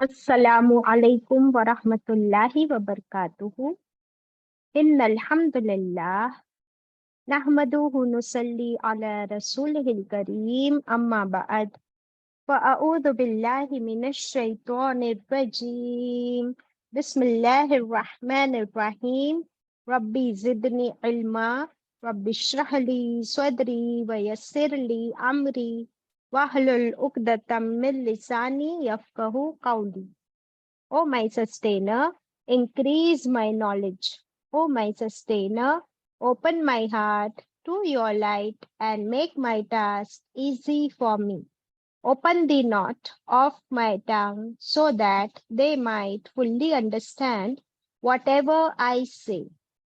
अस्सलामु अलैकुम वरहमतुल्लाहि वबरकातुहू। इन्नल हम्दुलिल्लाह नहमदुहु नुसल्ली अला रसूलिहिल करीम अम्मा बअद फ़अऊज़ु बिल्लाहि मिनश शैतानिर रजीम। बिस्मिल्लाहिर रहमानिर रहीम। रब्बी ज़िदनी इल्मा रब्बि इश्रह ली सदरी व यस्सिर ली अमरी वहलुल उक़दतम मिन लिसानी यफ़क़हू क़ौली। O my sustainer, increase my knowledge. O my sustainer, open my heart to your light and make my task easy for me. Open the knot of my tongue so that they might fully understand whatever I say.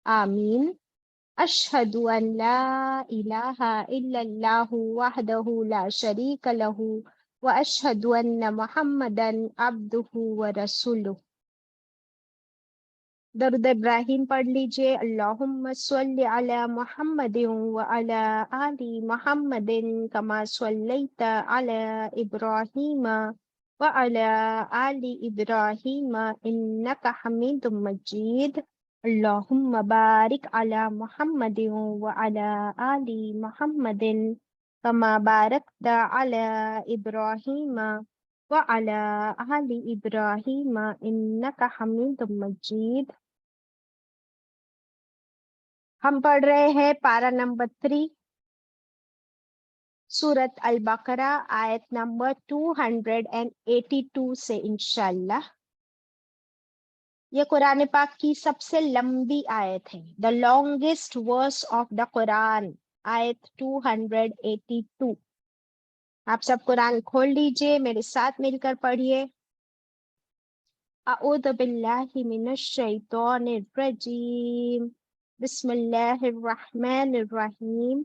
Ameen. Ashhadu an la ilaha illallahu wahdahu la sharika lahu wa ashhadu anna Muhammadan abduhu wa rasuluh. दरुद Ibrahim पढ़ लीजिए। अल्लाहुम्मा सल्लि अला मुहम्मदिन व अला आलि मुहम्मदिन कमा सल्लैता अला इब्राहीम व अला आलि इब्राहीम इन्नका हमीदुम मजीद। अल्लाहुम्मा बारिक अला मुहम्मदिन व अला आलि मुहम्मदिन कमा बारकता अला इब्राहीम व अला आलि इब्राहीम इन्नका हमीदुम मजीद। हम पढ़ रहे हैं पारा नंबर 3 सूरत अल बकरा आयत नंबर 282 से इंशाल्लाह। ये कुरान पाक की सबसे लंबी आयत है। The longest verse of the Quran, आयत 282। आप सब कुरान खोल लीजिए, मेरे साथ मिलकर पढ़िए। अऊज़ु बिल्लाहि मिनश शैतानिर रजीम। बिस्मिल्लाहिर रहमानिर रहीम।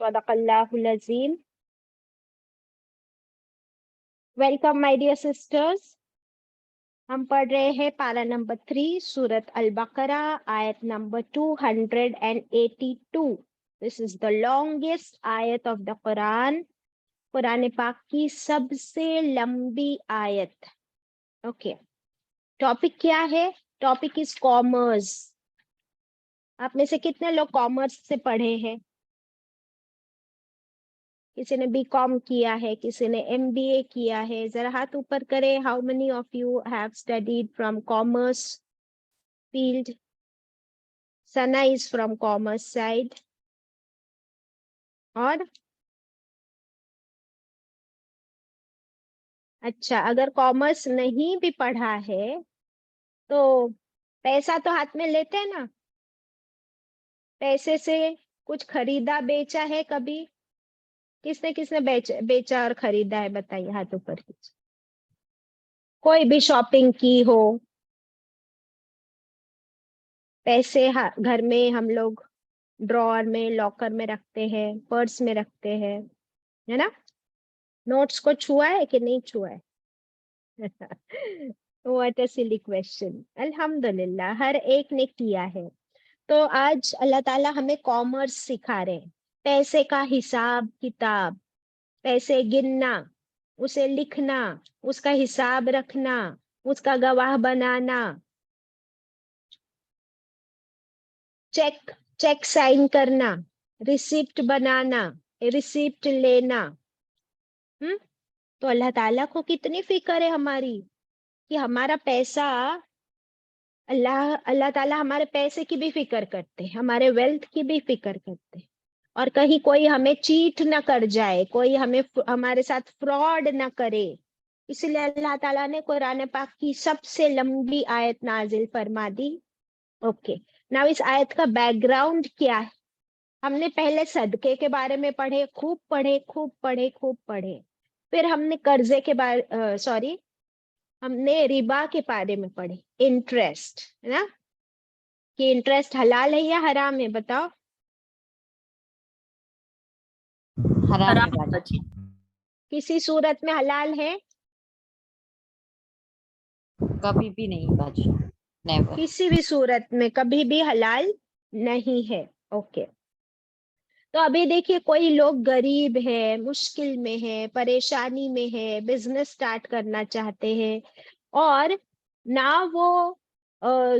सदक़ल्लाहुल अज़ीम। Welcome my dear sisters. हम पढ़ रहे हैं पारा नंबर 3 सूरत अल बकरा आयत number 282। This is the longest आयत ऑफ द कुरान, कुरान पाक की सबसे लंबी आयत। ओके, टॉपिक क्या है? Topic is commerce. आप में से कितने लोग कॉमर्स से पढ़े हैं? किसी ने बीकॉम किया है, किसी ने एमबीए किया है, जरा हाथ ऊपर करें. How many of you have studied from commerce field? Sana is from commerce side. और अच्छा, अगर कॉमर्स नहीं भी पढ़ा है तो पैसा तो हाथ में लेते हैं ना. पैसे से कुछ खरीदा बेचा है कभी? किसने किसने बेचा और खरीदा है, बताइए हाथ ऊपर कीजिए. कोई भी शॉपिंग की हो. पैसे घर में हम लोग ड्रॉअर में, लॉकर में रखते हैं, पर्स में रखते हैं, है ना. नोट्स को छुआ है कि नहीं छुआ है? What a silly question. अल्हम्दुलिल्लाह, हर एक ने किया है. तो आज अल्लाह ताला हमें कॉमर्स सिखा रहे हैं. पैसे का हिसाब किताब, पैसे गिनना, उसे लिखना, उसका हिसाब रखना, उसका गवाह बनाना, चेक चेक साइन करना, रिसिप्ट बनाना, रिसिप्ट लेना. तो अल्लाह ताला को कितनी फिक्र है हमारी, कि हमारा पैसा, अल्लाह अल्लाह ताला हमारे पैसे की भी फिक्र करते हैं, हमारे वेल्थ की भी फिक्र करते हैं. और कहीं कोई हमें चीट ना कर जाए, कोई हमारे साथ फ्रॉड ना करे. इसलिए अल्लाह ताला ने कुरान पाक की सबसे लंबी आयत नाजिल फरमा दी. ओके, नाउ इस आयत का बैकग्राउंड क्या है? हमने पहले सदके के बारे में पढ़े, खूब पढ़े, खूब पढ़े, खूब पढ़े. फिर हमने कर्जे के बारे, सॉरी, हमने रिबा के बारे में पढ़े, इंटरेस्ट, है ना, कि इंटरेस्ट हलाल है या हराम है, बताओ. हराम है हराम बाजी. किसी सूरत में हलाल है? कभी भी नहीं बाजी, नेवर. किसी भी सूरत में कभी भी हलाल नहीं है. ओके. तो अभी देखिए, कोई लोग गरीब है, मुश्किल में है, परेशानी में है, बिजनेस स्टार्ट करना चाहते हैं, और ना वो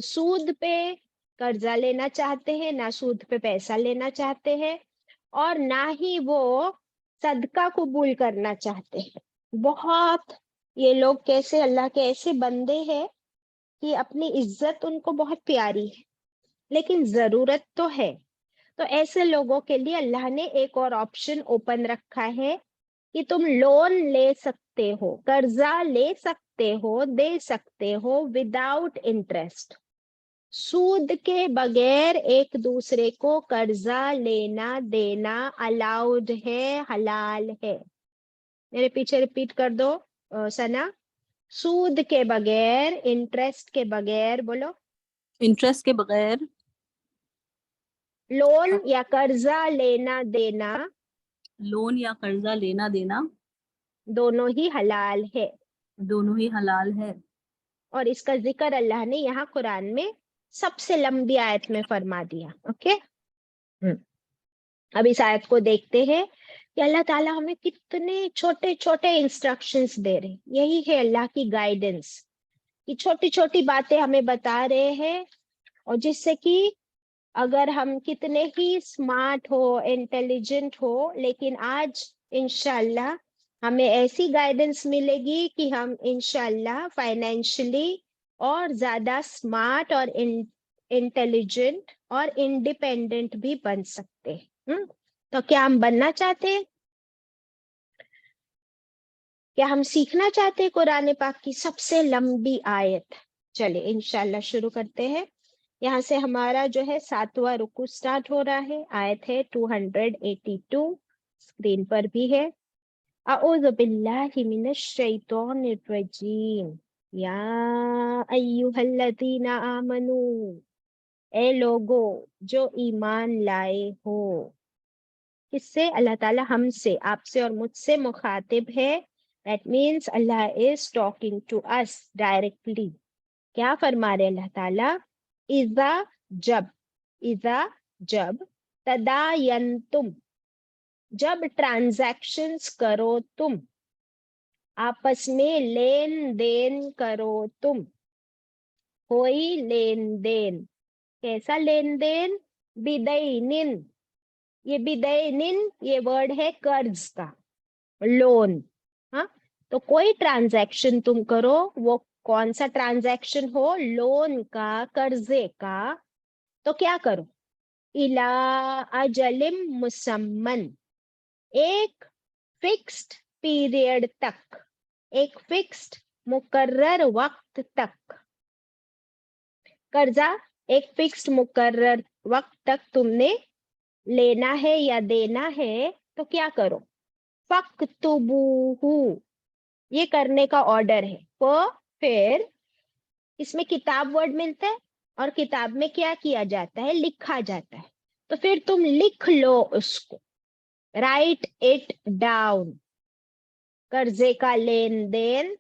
सूद पे कर्जा लेना चाहते हैं, ना सूद पे पैसा लेना चाहते हैं, और ना ही वो सदका कबूल करना चाहते हैं. बहुत, ये लोग कैसे अल्लाह के ऐसे बंदे हैं कि अपनी इज्जत उनको बहुत प्यारी है, लेकिन जरूरत तो है. तो ऐसे लोगों के लिए अल्लाह ने एक और ऑप्शन ओपन रखा है कि तुम लोन ले सकते हो, कर्जा ले सकते हो, दे सकते हो विदाउट इंटरेस्ट. सूद के बगैर एक दूसरे को कर्जा लेना देना अलाउड है, हलाल है. मेरे पीछे रिपीट कर दो सना. सूद के बगैर, इंटरेस्ट के बगैर, बोलो. इंटरेस्ट के बगैर लोन या कर्जा लेना देना लोन या कर्जा लेना देना दोनों ही हलाल है. दोनों ही हलाल है. और इसका जिक्र अल्लाह ने यहाँ कुरान में सबसे लंबी आयत में फरमा दिया. ओके. अब इस आयत को देखते हैं कि अल्लाह ताला हमें कितने छोटे छोटे इंस्ट्रक्शंस दे रहे हैं. यही है अल्लाह की गाइडेंस, कि छोटी छोटी बातें हमें बता रहे हैं, और जिससे कि अगर हम कितने ही स्मार्ट हो, इंटेलिजेंट हो, लेकिन आज इंशाल्लाह हमें ऐसी गाइडेंस मिलेगी कि हम इंशाल्लाह फाइनेंशियली और ज्यादा स्मार्ट और इंटेलिजेंट और इंडिपेंडेंट भी बन सकते हैं. तो क्या हम बनना चाहते हैं? क्या हम सीखना चाहते हैं कुरान पाक की सबसे लंबी आयत? चलिए इंशाल्लाह शुरू करते हैं. यहाँ से हमारा जो है 7वां रुकू स्टार्ट हो रहा है. आयत है 282, स्क्रीन पर भी है. अऊज़ु बिल्लाहि मिनश शैतानिर रजीम. या अय्युहल्लज़ीना आमनू, ए लोगो जो ईमान लाए हो. किससे? अल्लाह ताला हमसे, आपसे और मुझसे मुखातिब है. That means Allah is talking to us directly. क्या फरमा रहे अल्लाह ताला? इजा जब, इजा जब, तदायंतुम जब ट्रांजैक्शंस करो तुम, आपस में लेन देन करो तुम, कोई लेन देन. कैसा लेन देन? बिदैनिन, ये बिदैनिन ये वर्ड है कर्ज का, लोन। हाँ, तो कोई ट्रांजैक्शन तुम करो, वो कौन सा ट्रांजैक्शन हो, लोन का, कर्जे का, तो क्या करो, इला अजलिम मुसम्मन, एक फिक्स्ड पीरियड तक, एक फिक्स्ड मुकर्रर वक्त तक। कर्जा एक फिक्स्ड मुकर्रर वक्त तक तुमने लेना है या देना है, तो क्या करो, फक्तुबूहु, ये करने का ऑर्डर है। फिर इसमें किताब वर्ड मिलता है, और किताब में क्या किया जाता है, लिखा जाता है। तो फिर तुम लिख लो उसको, राइट इट डाउन। कर्जे का लेन देन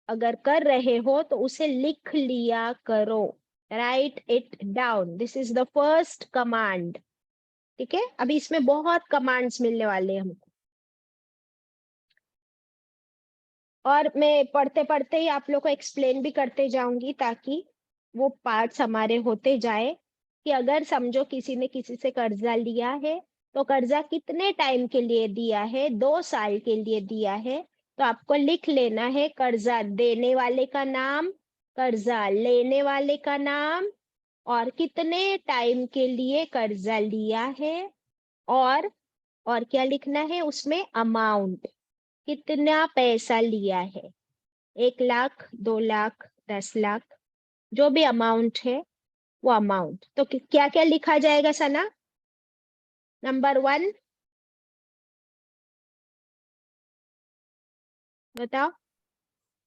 अगर कर रहे हो तो उसे लिख लिया करो, right it down, this is the first command. ठीक है, अभी इसमें बहुत कमांड्स मिलने वाले हैं हमको, और मैं पढ़ते पढ़ते ही आप लोग को एक्सप्लेन भी करते जाऊंगी, ताकि वो पार्ट्स हमारे होते जाए कि अगर समझो किसी ने किसी से कर्जा लिया है, तो कर्जा कितने टाइम के लिए दिया है, 2 साल के लिए दिया है, तो आपको लिख लेना है कर्जा देने वाले का नाम, कर्जा लेने वाले का नाम, और कितने टाइम के लिए कर्जा लिया है, और क्या लिखना है उसमें, अमाउंट, कितना पैसा लिया है, 1 लाख, 2 लाख, 10 लाख, जो भी अमाउंट है वो अमाउंट। तो क्या क्या लिखा जाएगा सना? नंबर 1 बताओ,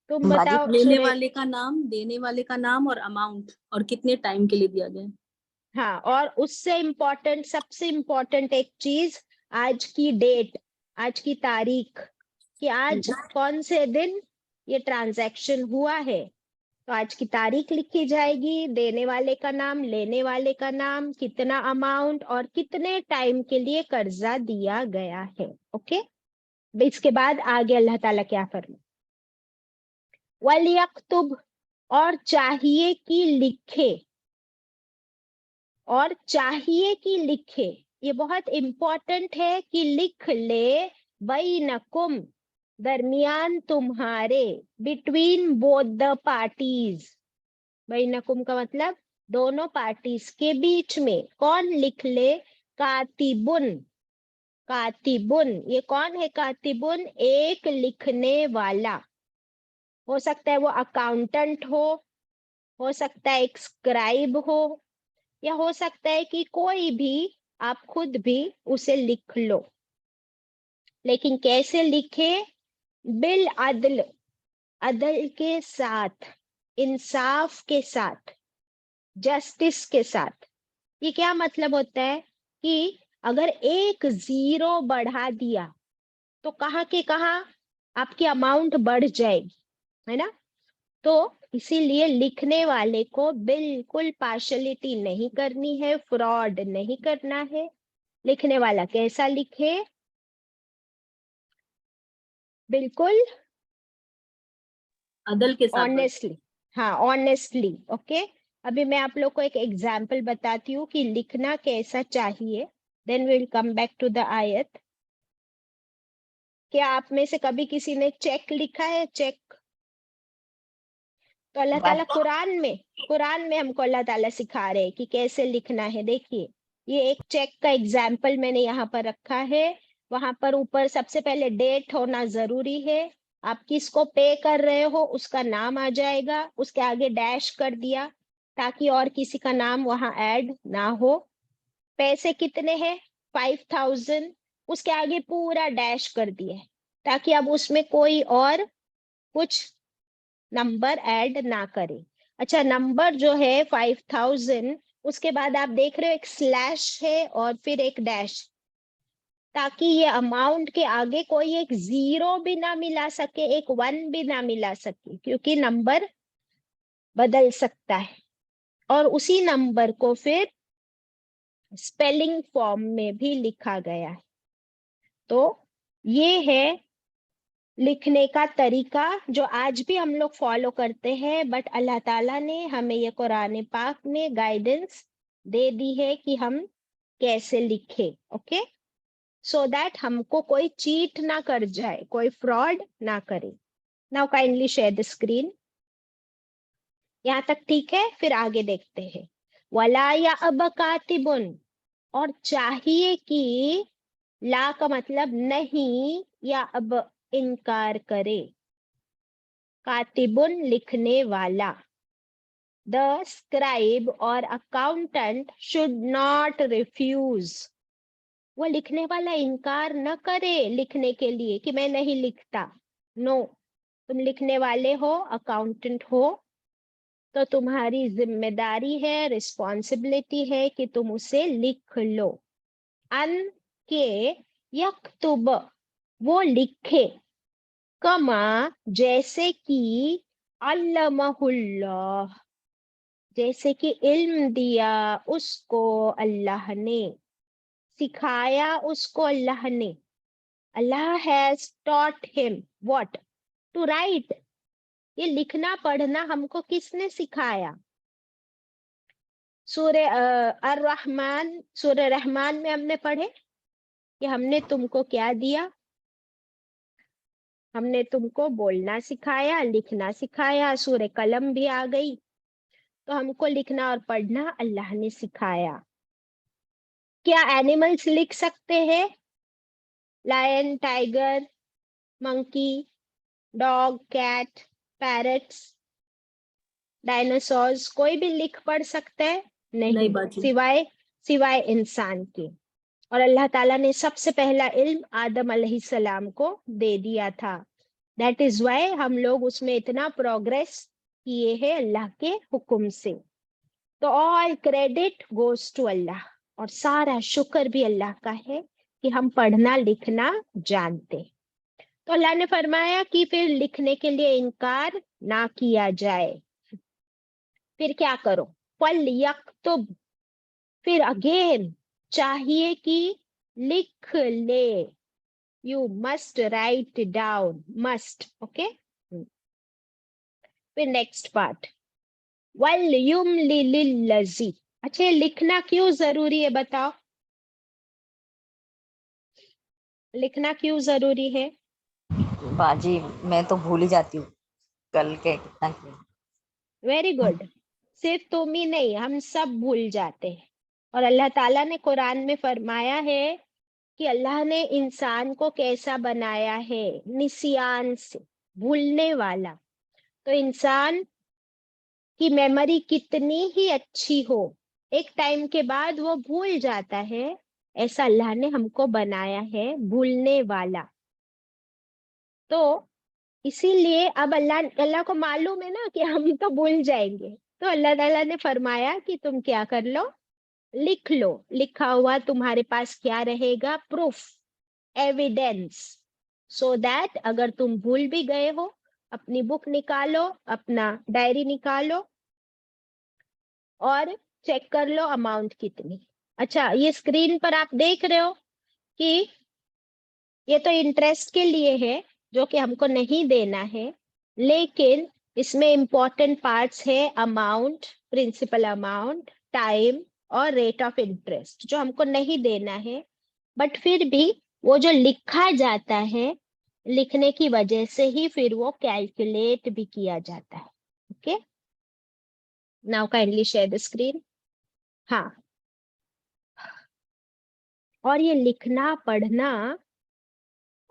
तुम बाजी बताओ लेने सुरे। वाले का नाम, देने वाले का नाम और अमाउंट, और कितने टाइम के लिए दिया गया है। हाँ, और उससे इम्पोर्टेंट, सबसे इम्पोर्टेंट एक चीज, आज की डेट, आज की तारीख, कि आज कौन से दिन ये ट्रांजैक्शन हुआ है। तो आज की तारीख लिखी जाएगी, देने वाले का नाम, लेने वाले का नाम, कितना अमाउंट, और कितने टाइम के लिए कर्जा दिया गया है। ओके, इसके बाद आगे अल्लाह ताला क्या फरमा, वलियक्तुब, और चाहिए कि लिखे, और चाहिए कि लिखे, ये बहुत इंपॉर्टेंट है कि लिख ले, बैनकुम, दरमियान तुम्हारे, बिटवीन बोथ द पार्टीज, बैनकुम का मतलब दोनों पार्टीज के बीच में, कौन लिख ले, कातिबुन, कातिबुन, ये कौन है कातिबुन, एक लिखने वाला, हो सकता है वो अकाउंटेंट हो सकता है एक स्क्राइब हो, या हो सकता है कि कोई भी, आप खुद भी उसे लिख लो। लेकिन कैसे लिखे, बिल अदल, अदल के साथ, इंसाफ के साथ, जस्टिस के साथ। ये क्या मतलब होता है कि अगर एक 0 बढ़ा दिया तो कहाँ के कहाँ आपकी अमाउंट बढ़ जाएगी, है ना। तो इसीलिए लिखने वाले को बिल्कुल पार्शलिटी नहीं करनी है, फ्रॉड नहीं करना है। लिखने वाला कैसा लिखे, बिल्कुल अदल के साथ ऑनेस्टली, हाँ ऑनेस्टली। ओके, अभी मैं आप लोग को एक एग्जाम्पल बताती हूँ कि लिखना कैसा चाहिए, then will come back to the आयत। क्या आप में से कभी किसी ने चेक लिखा है, चेक? तो अल्लाह ताला कुरान में हमको अल्लाह ताला सिखा रहे हैं कि कैसे लिखना है। देखिए, ये एक चेक का एग्जाम्पल मैंने यहाँ पर रखा है, वहां पर ऊपर सबसे पहले डेट होना जरूरी है, आप किसको पे कर रहे हो उसका नाम आ जाएगा, उसके आगे डैश कर दिया ताकि और किसी का नाम वहां ऐड ना हो। पैसे कितने हैं, 5000, उसके आगे पूरा डैश कर दिया है ताकि अब उसमें कोई और कुछ नंबर ऐड ना करे। अच्छा, नंबर जो है 5000, उसके बाद आप देख रहे हो एक स्लैश है और फिर एक डैश, ताकि ये अमाउंट के आगे कोई एक 0 भी ना मिला सके, एक 1 भी ना मिला सके, क्योंकि नंबर बदल सकता है। और उसी नंबर को फिर स्पेलिंग फॉर्म में भी लिखा गया है। तो ये है लिखने का तरीका जो आज भी हम लोग फॉलो करते हैं, बट अल्लाह ताला ने हमें ये कुरान पाक में गाइडेंस दे दी है कि हम कैसे लिखे, ओके, सो दैट हमको कोई चीट ना कर जाए, कोई फ्रॉड ना करे। Now kindly share the screen. यहाँ तक ठीक है, फिर आगे देखते हैं। वला या अब कातिबुन, और चाहिए कि, ला का मतलब नहीं या अब इनकार करे, कातिबुन लिखने वाला, द स्क्राइब और अकाउंटेंट शुड नॉट रिफ्यूज, वो लिखने वाला इनकार न करे लिखने के लिए कि मैं नहीं लिखता। नो, तुम लिखने वाले हो, अकाउंटेंट हो, तो तुम्हारी जिम्मेदारी है, रिस्पॉन्सिबिलिटी है कि तुम उसे लिख लो। अन के यक्तुब, वो लिखे, कमा जैसे कि, अल्लमहुल्लाह, जैसे कि इल्म दिया उसको अल्लाह ने, सिखाया उसको अल्लाह ने। Allah has taught him what, to write, ये लिखना पढ़ना हमको किसने सिखाया? सूर्य अर रहमान, सूर्य रहमान में हमने पढ़े कि हमने तुमको क्या दिया, हमने तुमको बोलना सिखाया, लिखना सिखाया। सूर्य कलम भी आ गई, तो हमको लिखना और पढ़ना अल्लाह ने सिखाया। क्या एनिमल्स लिख सकते हैं? Lion, tiger, monkey, dog, cat, parrots, dinosaurs, कोई भी लिख पढ़ सकते हैं? नहीं नहीं, बाजी। सिवाय सिवाय इंसान के। और अल्लाह ताला ने सबसे पहला इल्म आदम अलैहिस्सलाम को दे दिया था। दैट इज वाई हम लोग उसमें इतना प्रोग्रेस किए हैं अल्लाह के हुक्म से। तो all credit goes to Allah, और सारा शुक्र भी अल्लाह का है कि हम पढ़ना लिखना जानते। तो अल्लाह ने फरमाया कि फिर लिखने के लिए इनकार ना किया जाए। फिर क्या करो? फल यक्तुब, फिर अगेन चाहिए कि लिख ले, you must write down, must, okay. फिर नेक्स्ट पार्ट, वल युमलि लिल्लज़ी, अच्छा, लिखना क्यों जरूरी है बताओ? लिखना क्यों जरूरी है? बाजी मैं तो भूल ही जाती हूँ कल के कितना किया। वेरी गुड, सिर्फ तुम ही नहीं, हम सब भूल जाते हैं। और अल्लाह ताला ने कुरान में फरमाया है कि अल्लाह ने इंसान को कैसा बनाया है, निसियान से, भूलने वाला। तो इंसान की मेमोरी कितनी ही अच्छी हो, एक टाइम के बाद वो भूल जाता है, ऐसा अल्लाह ने हमको बनाया है, भूलने वाला। तो इसीलिए अब अल्लाह अल्लाह को मालूम है ना कि हम तो भूल जाएंगे, तो अल्लाह ताला ने फरमाया कि तुम क्या कर लो, लिख लो। लिखा हुआ तुम्हारे पास क्या रहेगा? प्रूफ, एविडेंस, सो दैट अगर तुम भूल भी गए हो, अपनी बुक निकालो, अपना डायरी निकालो और चेक कर लो अमाउंट कितनी। अच्छा, ये स्क्रीन पर आप देख रहे हो कि ये तो इंटरेस्ट के लिए है, जो कि हमको नहीं देना है, लेकिन इसमें इंपॉर्टेंट पार्ट्स है अमाउंट, प्रिंसिपल अमाउंट, टाइम और रेट ऑफ इंटरेस्ट, जो हमको नहीं देना है। बट फिर भी वो जो लिखा जाता है, लिखने की वजह से ही फिर वो कैलकुलेट भी किया जाता है। Okay, now kindly share the screen. हाँ, और ये लिखना पढ़ना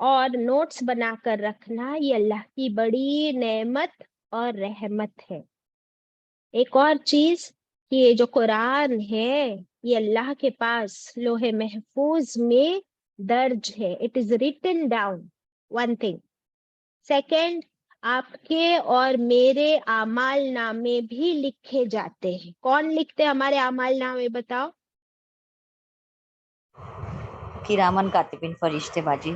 और नोट्स बनाकर रखना, ये अल्लाह की बड़ी नेमत और रहमत है। एक और चीज कि ये जो कुरान है, ये अल्लाह के पास लोहे महफूज में दर्ज है, it is written down, one thing. Second, आपके और मेरे आमाल नामे भी लिखे जाते हैं। कौन लिखते हैं हमारे आमाल नामे, बताओ? किरामन कातिबिन, फरिश्ते बाजी,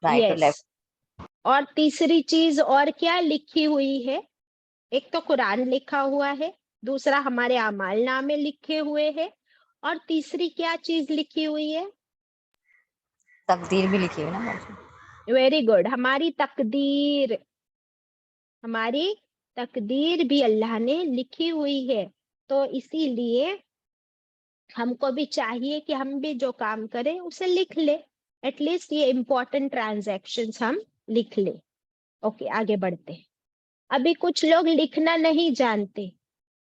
राइट और यस। लेफ्ट। और तीसरी चीज और क्या लिखी हुई है? एक तो कुरान लिखा हुआ है, दूसरा हमारे आमाल नामे लिखे हुए हैं, और तीसरी क्या चीज लिखी हुई है? तकदीर भी लिखी हुई ना बाजी। वेरी गुड, हमारी तकदीर, हमारी तकदीर भी अल्लाह ने लिखी हुई है। तो इसीलिए हमको भी चाहिए कि हम भी जो काम करें उसे लिख ले, एटलीस्ट ये इंपॉर्टेंट ट्रांजैक्शंस हम लिख ले। ओके, आगे बढ़ते हैं। अभी कुछ लोग लिखना नहीं जानते,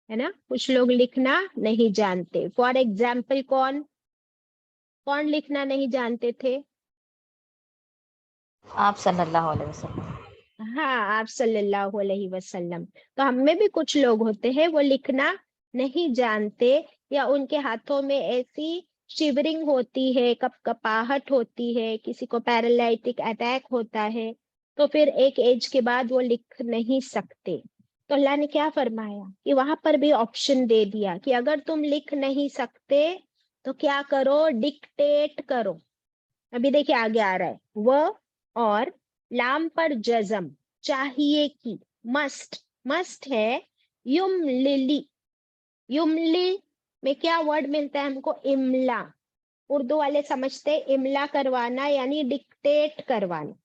है ना, कुछ लोग लिखना नहीं जानते। फॉर एग्जाम्पल, कौन कौन लिखना नहीं जानते थे? आप सल्लल्लाहु अलैहि वसल्लम। हाँ, आप सल्लल्लाहु अलैहि वसल्लम। तो हम में भी कुछ लोग होते हैं वो लिखना नहीं जानते, या उनके हाथों में ऐसी शिवरिंग होती है, कपकपाहट होती है, किसी को पैरालिटिक अटैक होता है, तो फिर एक एज के बाद वो लिख नहीं सकते। तो अल्लाह ने क्या फरमाया कि वहां पर भी ऑप्शन दे दिया कि अगर तुम लिख नहीं सकते तो क्या करो, डिक्टेट करो। अभी देखिए आगे आ रहा है, वह और लाम पर जजम, चाहिए कि, मस्ट, मस्ट है, युमलिली, युमली में क्या वर्ड मिलता है हमको? इमला। उर्दू वाले समझते हैं इमला करवाना यानी डिक्टेट करवाना।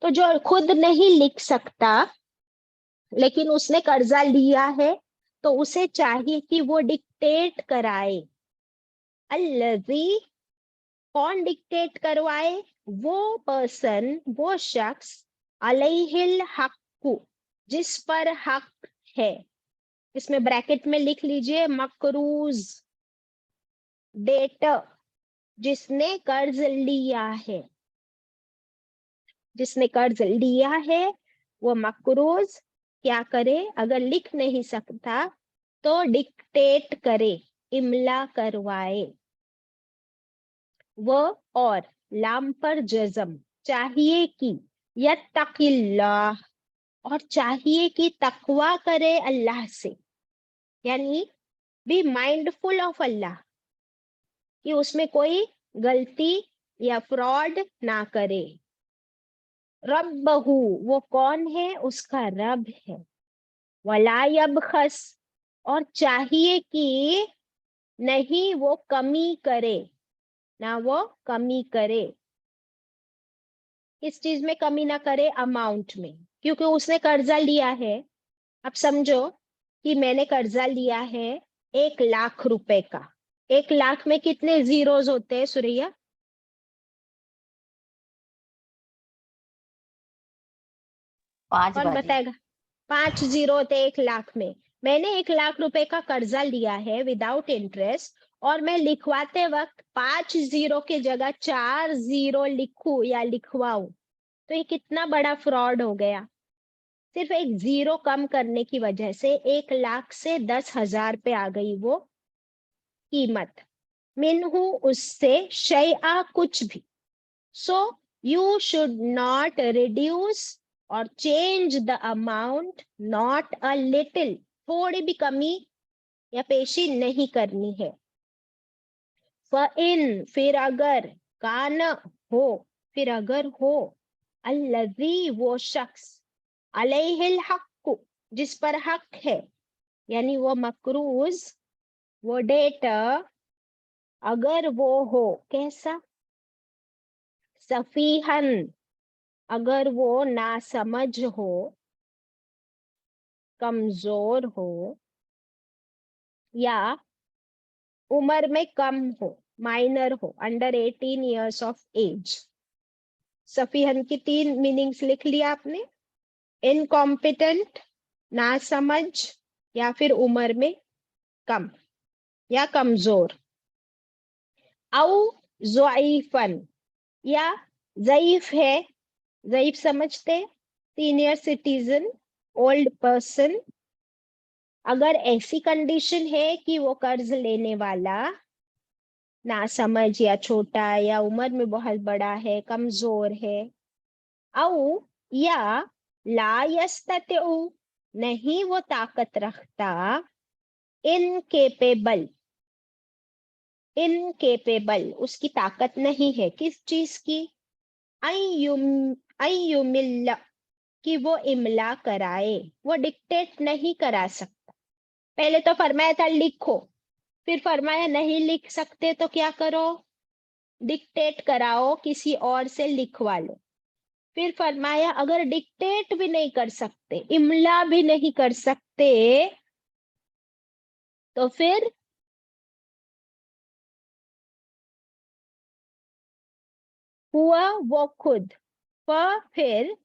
तो जो खुद नहीं लिख सकता लेकिन उसने कर्जा लिया है, तो उसे चाहिए कि वो डिक्टेट कराए। अल्लज़ी, कौन डिक्टेट करवाए? वो पर्सन, वो शख्स, अलैहिल हक्कु, जिस पर हक है। इसमें ब्रैकेट में लिख लीजिए मकरूज, डेटर, जिसने कर्ज लिया है, जिसने कर्ज लिया है वो मकरूज क्या करे? अगर लिख नहीं सकता तो डिक्टेट करे, इमला करवाए। वो और लाम पर जजम, चाहिए कि, यत्तकिल्लाह, और चाहिए कि तकवा करे अल्लाह से, यानी बी माइंडफुल ऑफ अल्लाह, कि उसमें कोई गलती या फ्रॉड ना करे। रब्बहू, वो कौन है? उसका रब है। वला यबखस, और चाहिए कि नहीं वो कमी करे, ना वो कमी करे। किस चीज में कमी ना करे? अमाउंट में, क्योंकि उसने कर्जा लिया है। अब समझो कि मैंने कर्जा लिया है 1 लाख रुपए का। 1 लाख में कितने जीरोस होते हैं सुरैया? 5 कौन बाजी। बताएगा? 5 जीरो होते 1 लाख में। मैंने 1 लाख रुपए का कर्जा लिया है विदाउट इंटरेस्ट, और मैं लिखवाते वक्त 5 जीरो की जगह 4 जीरो लिखूं या लिखवाऊं, तो ये कितना बड़ा फ्रॉड हो गया। सिर्फ एक जीरो कम करने की वजह से 1 लाख से 10,000 पे आ गई वो कीमत। मिनहू, उससे, शैआ, कुछ भी। So you should not reduce और change the amount, not a little, थोड़ी भी कमी या पेशी नहीं करनी है। इन, फिर अगर, कान, हो, फिर अगर हो, अल्लज़ी, वो शख्स, अलैहिल हक्कु, जिस पर हक है, यानी वो मकरूज, वो डेटर, अगर वो हो कैसा? सफीहन, अगर वो नासमझ हो, कमजोर हो, या उम्र में कम हो, माइनर हो, अंडर 18 ईयर्स ऑफ एज। सफीहन की 3 मीनिंग्स लिख लिया आपने, इनकॉम्पिटेंट, नासमझ, या फिर उम्र में कम या कमजोर। औ ज़ईफन, या ज़ईफ है, ज़ईफ समझते, सीनियर सिटीजन, ओल्ड पर्सन। अगर ऐसी कंडीशन है कि वो कर्ज लेने वाला नासमझ या छोटा या उम्र में बहुत बड़ा है, कमजोर है। औ, या ला यस्ततिउ, नहीं वो ताकत रखता, इनकेपेबल, इनकेपेबल, उसकी ताकत नहीं है किस चीज की? अयुमिल्ला, कि वो इमला कराए, वो डिक्टेट नहीं करा सकता। पहले तो फरमाया था लिखो, फिर फरमाया नहीं लिख सकते तो क्या करो? डिक्टेट कराओ, किसी और से लिखवा लो। फिर फरमाया अगर डिक्टेट भी नहीं कर सकते, इमला भी नहीं कर सकते, तो फिर हुआ वो खुद, फिर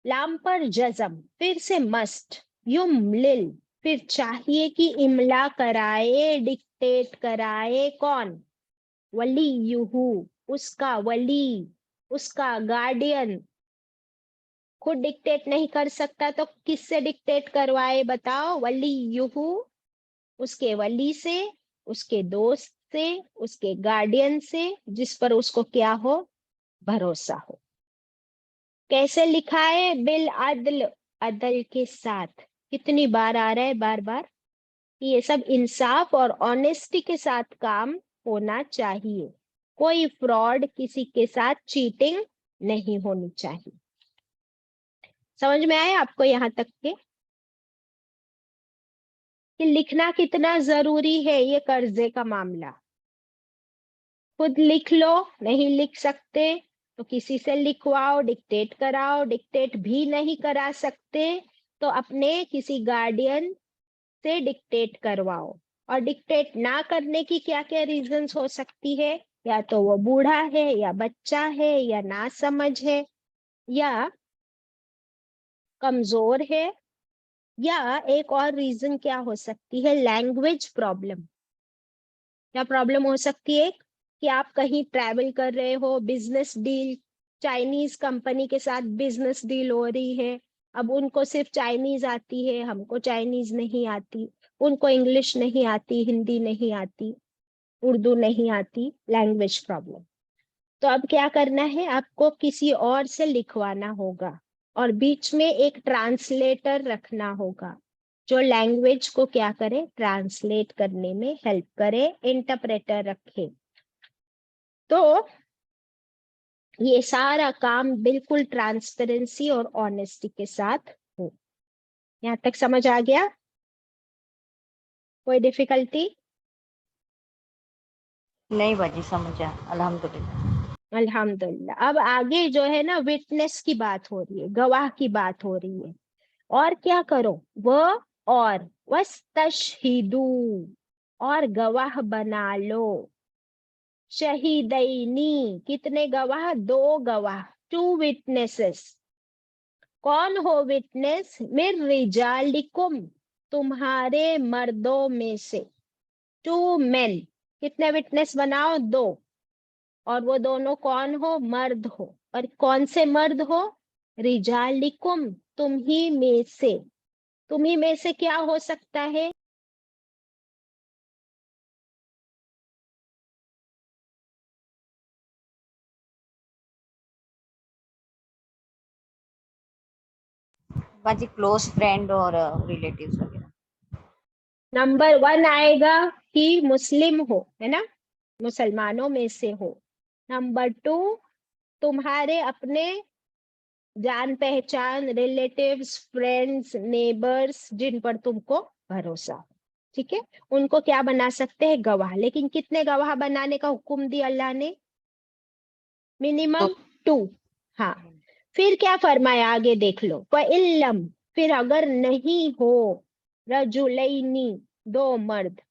लाम पर जज़म, फिर से मस्ट, युमलिल, फिर चाहिए कि इमला कराए, डिक्टेट कराए, कौन? वलीयुहु, उसका वली, उसका गार्डियन। खुद डिक्टेट नहीं कर सकता तो किससे डिक्टेट करवाए बताओ? वलीयुहु, उसके वली से, उसके दोस्त से, उसके गार्डियन से, जिस पर उसको क्या हो? भरोसा हो। कैसे लिखा है? बिल अदल, अदल के साथ। कितनी बार आ रहा है बार बार? ये सब इंसाफ और ऑनेस्टी के साथ काम होना चाहिए। कोई फ्रॉड, किसी के साथ चीटिंग नहीं होनी चाहिए। समझ में आया आपको यहाँ तक के कि लिखना कितना जरूरी है? ये कर्जे का मामला खुद लिख लो, नहीं लिख सकते तो किसी से लिखवाओ, डिक्टेट कराओ, डिक्टेट भी नहीं करा सकते तो अपने किसी गार्डियन से डिक्टेट करवाओ। और डिक्टेट ना करने की क्या क्या रीजंस हो सकती है? या तो वो बूढ़ा है, या बच्चा है, या नासमझ है, या कमजोर है, या एक और रीजन क्या हो सकती है? Language problem. क्या प्रॉब्लम हो सकती है? कि आप कहीं ट्रैवल कर रहे हो, बिजनेस डील, चाइनीज कंपनी के साथ बिजनेस डील हो रही है। अब उनको सिर्फ चाइनीज आती है, हमको चाइनीज नहीं आती। उनको इंग्लिश नहीं आती, हिंदी नहीं आती, उर्दू नहीं आती। Language problem. तो अब क्या करना है? आपको किसी और से लिखवाना होगा और बीच में एक ट्रांसलेटर रखना होगा जो लैंग्वेज को क्या करे? ट्रांसलेट करने में हेल्प करे, इंटरप्रेटर रखे। तो ये सारा काम बिल्कुल ट्रांसपेरेंसी और ऑनेस्टी के साथ हो। यहाँ तक समझ आ गया? कोई डिफिकल्टी? नहीं बाजी, समझ गया, अल्हम्दुलिल्लाह। अल्हम्दुलिल्लाह। अब आगे जो है ना, विटनेस की बात हो रही है, गवाह की बात हो रही है। और क्या करो? वह और वस्तशहिदू, और गवाह बना लो। शहीदैनी, कितने गवाह? 2 गवाह, 2 विटनेसेस। कौन हो विटनेस? मिर रिजालिकुम, तुम्हारे मर्दों में से। 2 मेन। कितने विटनेस बनाओ? 2। और वो दोनों कौन हो? मर्द हो। और कौन से मर्द हो? रिजालिकुम, तुम ही में से। तुम ही में से क्या हो सकता है? बाजी क्लोज फ्रेंड और रिलेटिव्स वगैरह। नंबर 1 आएगा कि मुस्लिम हो, है ना, मुसलमानों में से हो। नंबर 2, तुम्हारे अपने जान पहचान, रिलेटिव्स, फ्रेंड्स, नेबर्स, जिन पर तुमको भरोसा हो। ठीक है, उनको क्या बना सकते हैं? गवाह। लेकिन कितने गवाह बनाने का हुक्म दिया अल्लाह ने? तो मिनिमम 2। हाँ, फिर क्या फरमाया? आगे देख लो। इल्लम, फिर अगर नहीं हो, रजुलैनी, 2 मर्द।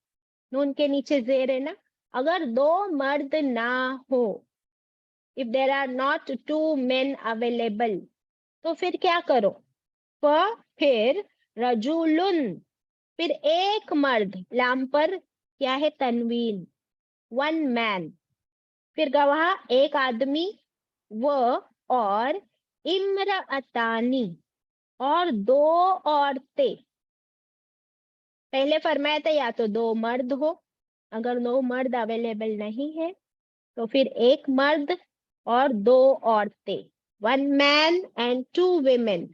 नून के नीचे जेर है ना। अगर 2 मर्द ना हो, if there are not 2 men available, तो फिर क्या करो? फिर रजुलुन, फिर एक मर्द, लाम पर क्या है? तनवीन। 1 मैन। फिर गवाह एक आदमी, वो, और इम्रअतानी, और 2 औरतें। पहले फरमाया था या तो 2 मर्द हो, अगर 2 मर्द अवेलेबल नहीं है तो फिर एक मर्द और 2 औरतें। 1 मैन एंड 2 women।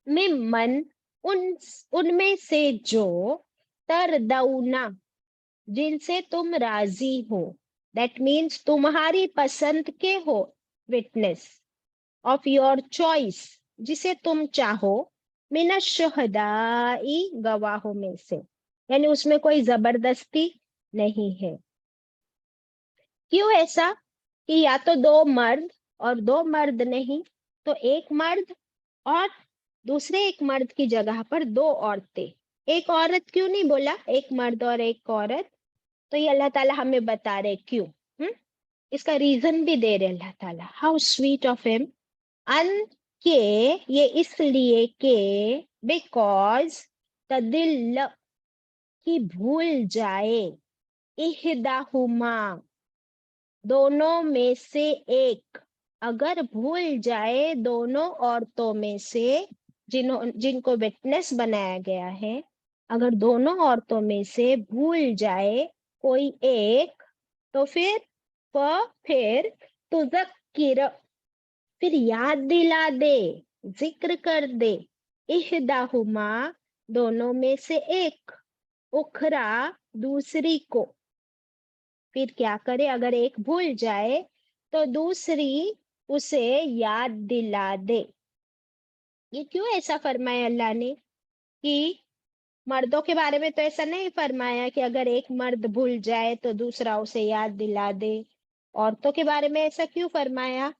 मिमन, उनमें से जो, तरदौना, जिनसे तुम राजी हो। दैट मीन्स तुम्हारी पसंद के हो। विटनेस ऑफ योर चॉइस, जिसे तुम चाहो। मिनश शुहदाई, गवाहों में से। यानी उसमें कोई जबरदस्ती नहीं है। क्यों ऐसा? कि या तो 2 मर्द, और 2 मर्द नहीं तो एक मर्द, और दूसरे एक मर्द की जगह पर 2 औरतें। एक औरत क्यों नहीं बोला? एक मर्द और एक औरत। तो ये अल्लाह ताला हमें बता रहे क्यों। इसका रीजन भी दे रहे अल्लाह ताला, हाउ स्वीट ऑफ हिम। अन के, ये इसलिए के, बिकॉज तदिल, कि भूल जाए, इहदाहुमा, दोनों में से एक, अगर भूल जाए दोनों औरतों में से जिनको विटनेस बनाया गया है, अगर दोनों औरतों में से भूल जाए कोई एक, तो फिर तुज़क्किर, फिर याद दिला दे, जिक्र कर दे, इहदाहुमा, दोनों में से एक, उखरा, दूसरी को। फिर क्या करे, अगर एक भूल जाए तो दूसरी उसे याद दिला दे। ये क्यों ऐसा फरमाया अल्लाह ने? कि मर्दों के बारे में तो ऐसा नहीं फरमाया कि अगर एक मर्द भूल जाए तो दूसरा उसे याद दिला दे। औरतों के बारे में ऐसा क्यों फरमाया?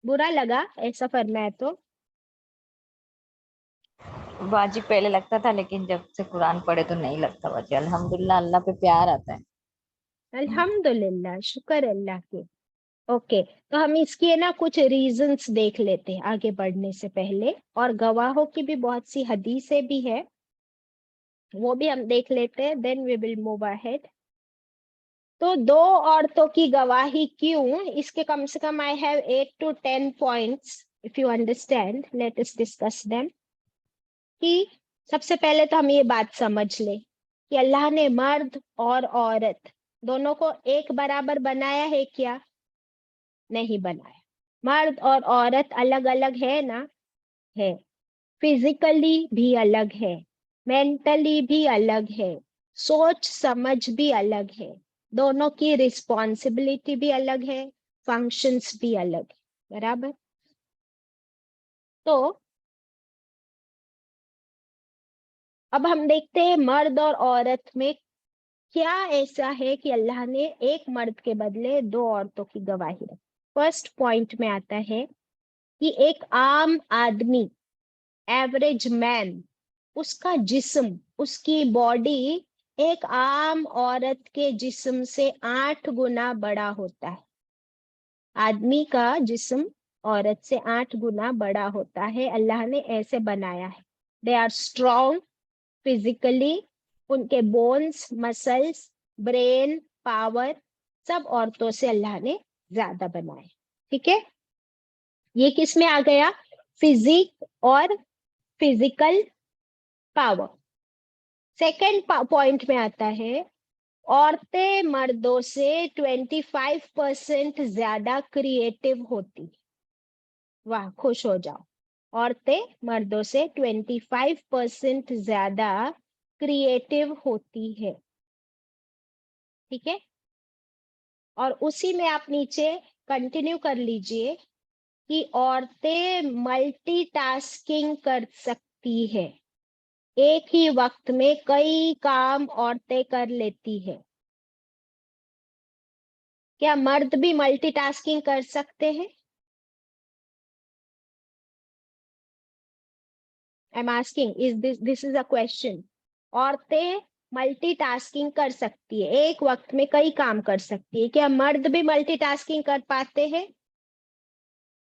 बुरा लगा ऐसा फरमाया तो? बाजी पहले लगता था, लेकिन जब से कुरान पढ़े तो नहीं लगता बाजी। अल्हम्दुलिल्लाह, अल्लाह पे प्यार आता है। अल्हम्दुलिल्लाह, शुक्र अल्लाह के। ओके, तो हम इसके ना कुछ रीजंस देख लेते हैं आगे बढ़ने से पहले, और गवाहों की भी बहुत सी हदीसें भी है, वो भी हम देख लेते हैं, then we will move ahead. तो दो औरतों की गवाही क्यों, इसके कम से कम I have 8 to 10 points, if you understand let us discuss them. कि सबसे पहले तो हम ये बात समझ ले कि अल्लाह ने मर्द और औरत दोनों को एक बराबर बनाया है क्या? नहीं बनाया। मर्द और औरत अलग अलग है ना? है। फिजिकली भी अलग है, मेंटली भी अलग है, सोच समझ भी अलग है, दोनों की रिस्पॉन्सिबिलिटी भी अलग है, फंक्शंस भी अलग है, बराबर। तो अब हम देखते हैं मर्द और औरत में क्या ऐसा है कि अल्लाह ने एक मर्द के बदले दो औरतों की गवाही रखी। फर्स्ट पॉइंट में आता है कि एक आम आदमी, एवरेज मैन, उसका जिस्म, उसकी बॉडी एक आम औरत के जिस्म से 8 गुना बड़ा होता है। आदमी का जिस्म औरत से 8 गुना बड़ा होता है, अल्लाह ने ऐसे बनाया है। दे आर स्ट्रॉन्ग फिजिकली, उनके बोन्स, मसल्स, ब्रेन पावर सब औरतों से अल्लाह ने ज्यादा बनाए। ठीक है, ये किस में आ गया? फिजिक और फिजिकल पावर। सेकंड पॉइंट में आता है, औरतें मर्दों से 25% ज्यादा क्रिएटिव होती। वाह, खुश हो जाओ। औरतें मर्दों से 25% ज्यादा क्रिएटिव होती है। ठीक है, और उसी में आप नीचे कंटिन्यू कर लीजिए कि औरतें मल्टीटास्किंग कर सकती है, एक ही वक्त में कई काम औरतें कर लेती है। क्या मर्द भी मल्टीटास्किंग कर सकते हैं? I am asking, is this is a question. औरतें मल्टीटास्किंग कर सकती है, एक वक्त में कई काम कर सकती है, क्या मर्द भी मल्टीटास्किंग कर पाते हैं?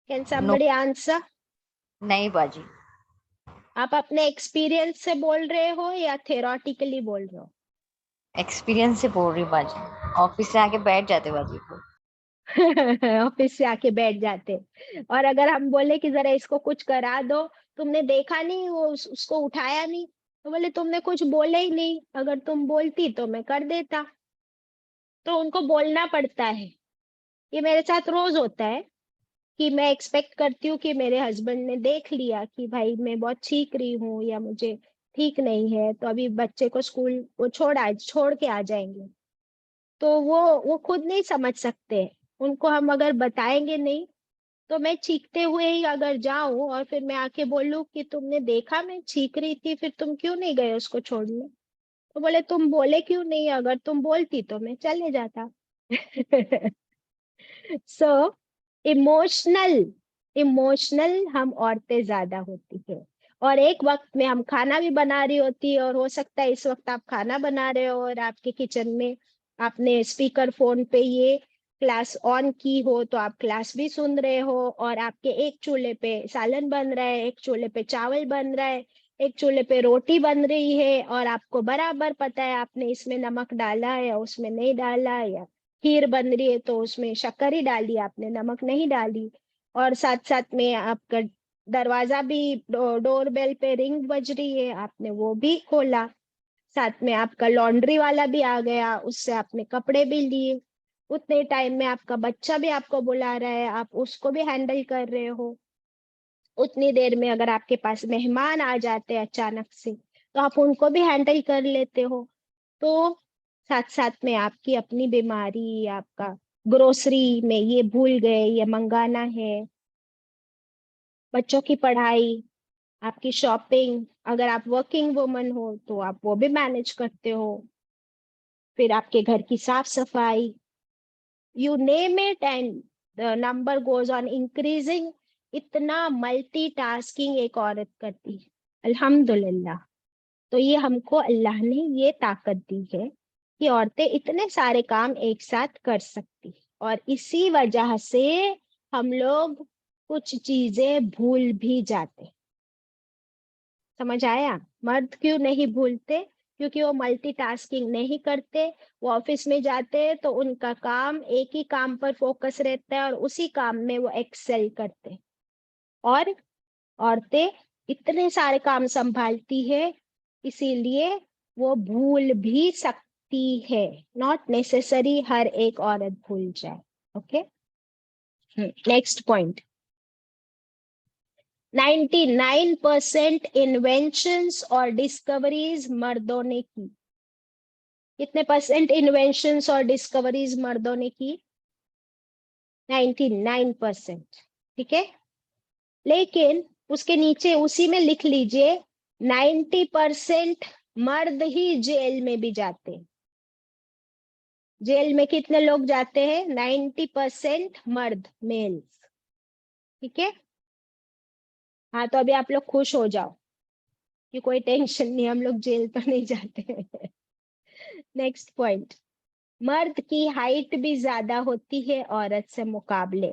Can no, somebody answer? नहीं बाजी। आप अपने एक्सपीरियंस से बोल रहे हो या थेरोटिकली बोल रहे हो? एक्सपीरियंस से बोल रही हूँ बाजी, ऑफिस से आके बैठ जाते बाजी को। ऑफिस से आके बैठ जाते, और अगर हम बोले कि जरा इसको कुछ करा दो, तुमने देखा नहीं वो उसको उठाया नहीं, तो बोले तुमने कुछ बोले ही नहीं, अगर तुम बोलती तो मैं कर देता। तो उनको बोलना पड़ता है। ये मेरे साथ रोज होता है कि मैं एक्सपेक्ट करती हूँ कि मेरे हस्बैंड ने देख लिया कि भाई मैं बहुत चीख रही हूँ या मुझे ठीक नहीं है, तो अभी बच्चे को स्कूल वो छोड़ के आ जाएंगे। तो वो खुद नहीं समझ सकते, उनको हम अगर बताएंगे नहीं, तो मैं चीखते हुए ही अगर जाऊं और फिर मैं आके बोलूं कि तुमने देखा मैं चीख रही थी, फिर तुम क्यों नहीं गए उसको छोड़ने, तो बोले तुम बोले क्यों नहीं, अगर तुम बोलती तो मैं चले जाता। सो इमोशनल, इमोशनल हम औरतें ज्यादा होती है। और एक वक्त में हम खाना भी बना रही होती है, और हो सकता है इस वक्त आप खाना बना रहे हो और आपके किचन में आपने स्पीकर फोन पे ये क्लास ऑन की हो तो आप क्लास भी सुन रहे हो, और आपके एक चूल्हे पे सालन बन रहा है, एक चूल्हे पे चावल बन रहा है, एक चूल्हे पे रोटी बन रही है, और आपको बराबर पता है आपने इसमें नमक डाला है या उसमें नहीं डाला, या खीर बन रही है तो उसमें शक्कर ही डाली, आपने नमक नहीं डाली। और साथ साथ में आपका दरवाजा भी, डोर बेल पे रिंग बज रही है, आपने वो भी खोला। साथ में आपका लॉन्ड्री वाला भी आ गया, उससे आपने कपड़े भी लिए। उतने टाइम में आपका बच्चा भी आपको बुला रहा है, आप उसको भी हैंडल कर रहे हो। उतनी देर में अगर आपके पास मेहमान आ जाते हैं अचानक से, तो आप उनको भी हैंडल कर लेते हो। तो साथ साथ में आपकी अपनी बीमारी, आपका ग्रोसरी में ये भूल गए, ये मंगाना है, बच्चों की पढ़ाई, आपकी शॉपिंग, अगर आप वर्किंग वुमन हो तो आप वो भी मैनेज करते हो, फिर आपके घर की साफ सफाई, you name it, and the number goes on increasing. इतना मल्टीटास्किंग एक औरत करती है, अल्हम्दुलिल्लाह। तो ये हमको अल्लाह ने ये ताकत दी है कि औरतें इतने सारे काम एक साथ कर सकती, और इसी वजह से हम लोग कुछ चीजें भूल भी जाते। समझ आया? मर्द क्यों नहीं भूलते? क्योंकि वो मल्टीटास्किंग नहीं करते। वो ऑफिस में जाते हैं तो उनका काम, एक ही काम पर फोकस रहता है और उसी काम में वो एक्सेल करते हैं। और औरतें इतने सारे काम संभालती है, इसीलिए वो भूल भी सकती है। नॉट नेसेसरी हर एक औरत भूल जाए। Okay, next point. 99% इन्वेंशंस और डिस्कवरीज मर्दों ने की। कितने परसेंट इन्वेंशंस और डिस्कवरीज मर्दों ने की? 99%। ठीक है, लेकिन उसके नीचे उसी में लिख लीजिए 90% मर्द ही जेल में भी जाते हैं। जेल में कितने लोग जाते हैं? 90% मर्द, मेल्स। ठीक है, हाँ तो अभी आप लोग खुश हो जाओ कि कोई टेंशन नहीं, हम लोग जेल तो नहीं जाते। Next point. मर्द की हाइट भी ज्यादा होती है औरत से मुकाबले।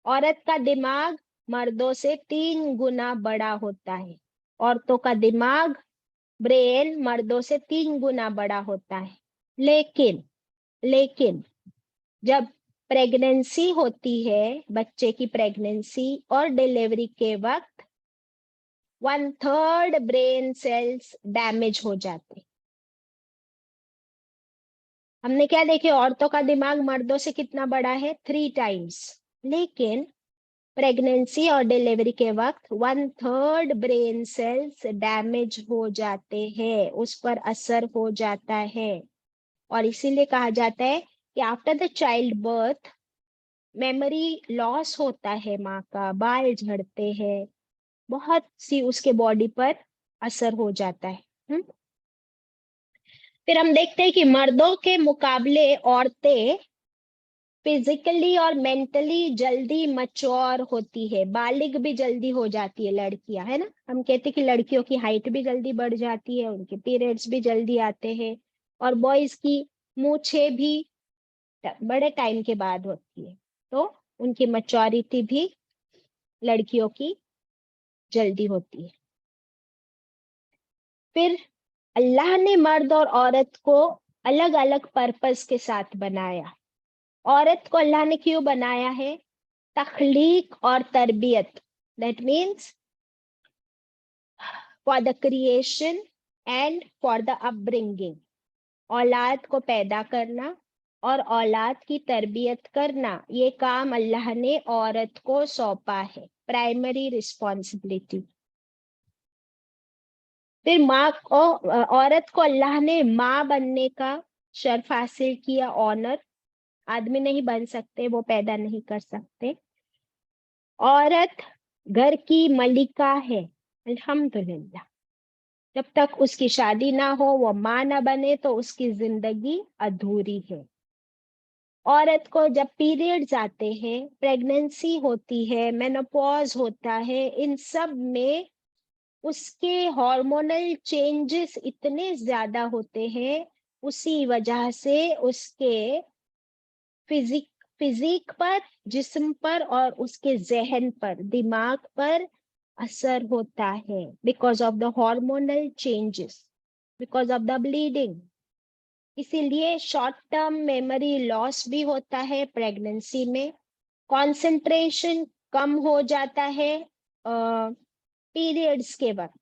औरत का दिमाग मर्दों से 3 गुना बड़ा होता है। औरतों का दिमाग, ब्रेन, मर्दों से 3 गुना बड़ा होता है। लेकिन लेकिन जब प्रेगनेंसी होती है, बच्चे की प्रेगनेंसी और डिलीवरी के वक्त 1/3 ब्रेन सेल्स डैमेज हो जाते। हमने क्या देखे? औरतों का दिमाग मर्दों से कितना बड़ा है? 3 टाइम्स। लेकिन प्रेगनेंसी और डिलीवरी के वक्त 1/3 ब्रेन सेल्स डैमेज हो जाते हैं, उस पर असर हो जाता है। और इसीलिए कहा जाता है कि after the child birth memory loss होता है, माँ का बाल झड़ते हैं, बहुत सी उसके बॉडी पर असर हो जाता है। फिर हम देखते हैं कि मर्दों के मुकाबले औरतें फिजिकली और मेंटली जल्दी मच्योर होती है, बालिग भी जल्दी हो जाती है लड़कियां, है ना। हम कहते हैं कि लड़कियों की हाइट भी जल्दी बढ़ जाती है, उनके पीरियड्स भी जल्दी आते हैं, और बॉयज की मूछें भी बड़े टाइम के बाद होती है, तो उनकी मैच्योरिटी भी लड़कियों की जल्दी होती है। फिर अल्लाह ने मर्द और औरत को अलग अलग पर्पस के साथ बनाया। औरत को अल्लाह ने क्यों बनाया है? तख्लीक और तरबियत, that means for the creation and for the upbringing. औलाद को पैदा करना और औलाद की तरबियत करना, ये काम अल्लाह ने औरत को सौंपा है, प्राइमरी रिस्पॉन्सिबिलिटी। फिर माँ को, औरत को अल्लाह ने माँ बनने का शर्फ हासिल किया, ऑनर। आदमी नहीं बन सकते, वो पैदा नहीं कर सकते। औरत घर की मलिका है, अल्हम्दुलिल्लाह। जब तक उसकी शादी ना हो, वो माँ ना बने, तो उसकी जिंदगी अधूरी है। औरत को जब पीरियड्स आते हैं, प्रेगनेंसी होती है, मेनोपॉज होता है, इन सब में उसके हार्मोनल चेंजेस इतने ज्यादा होते हैं, उसी वजह से उसके फिजिक फिजिक पर, जिस्म पर और उसके जहन पर, दिमाग पर असर होता है, because of the hormonal changes, because of the bleeding. इसीलिए शॉर्ट टर्म मेमोरी लॉस भी होता है प्रेगनेंसी में, कंसंट्रेशन कम हो जाता है पीरियड्स के वक्त,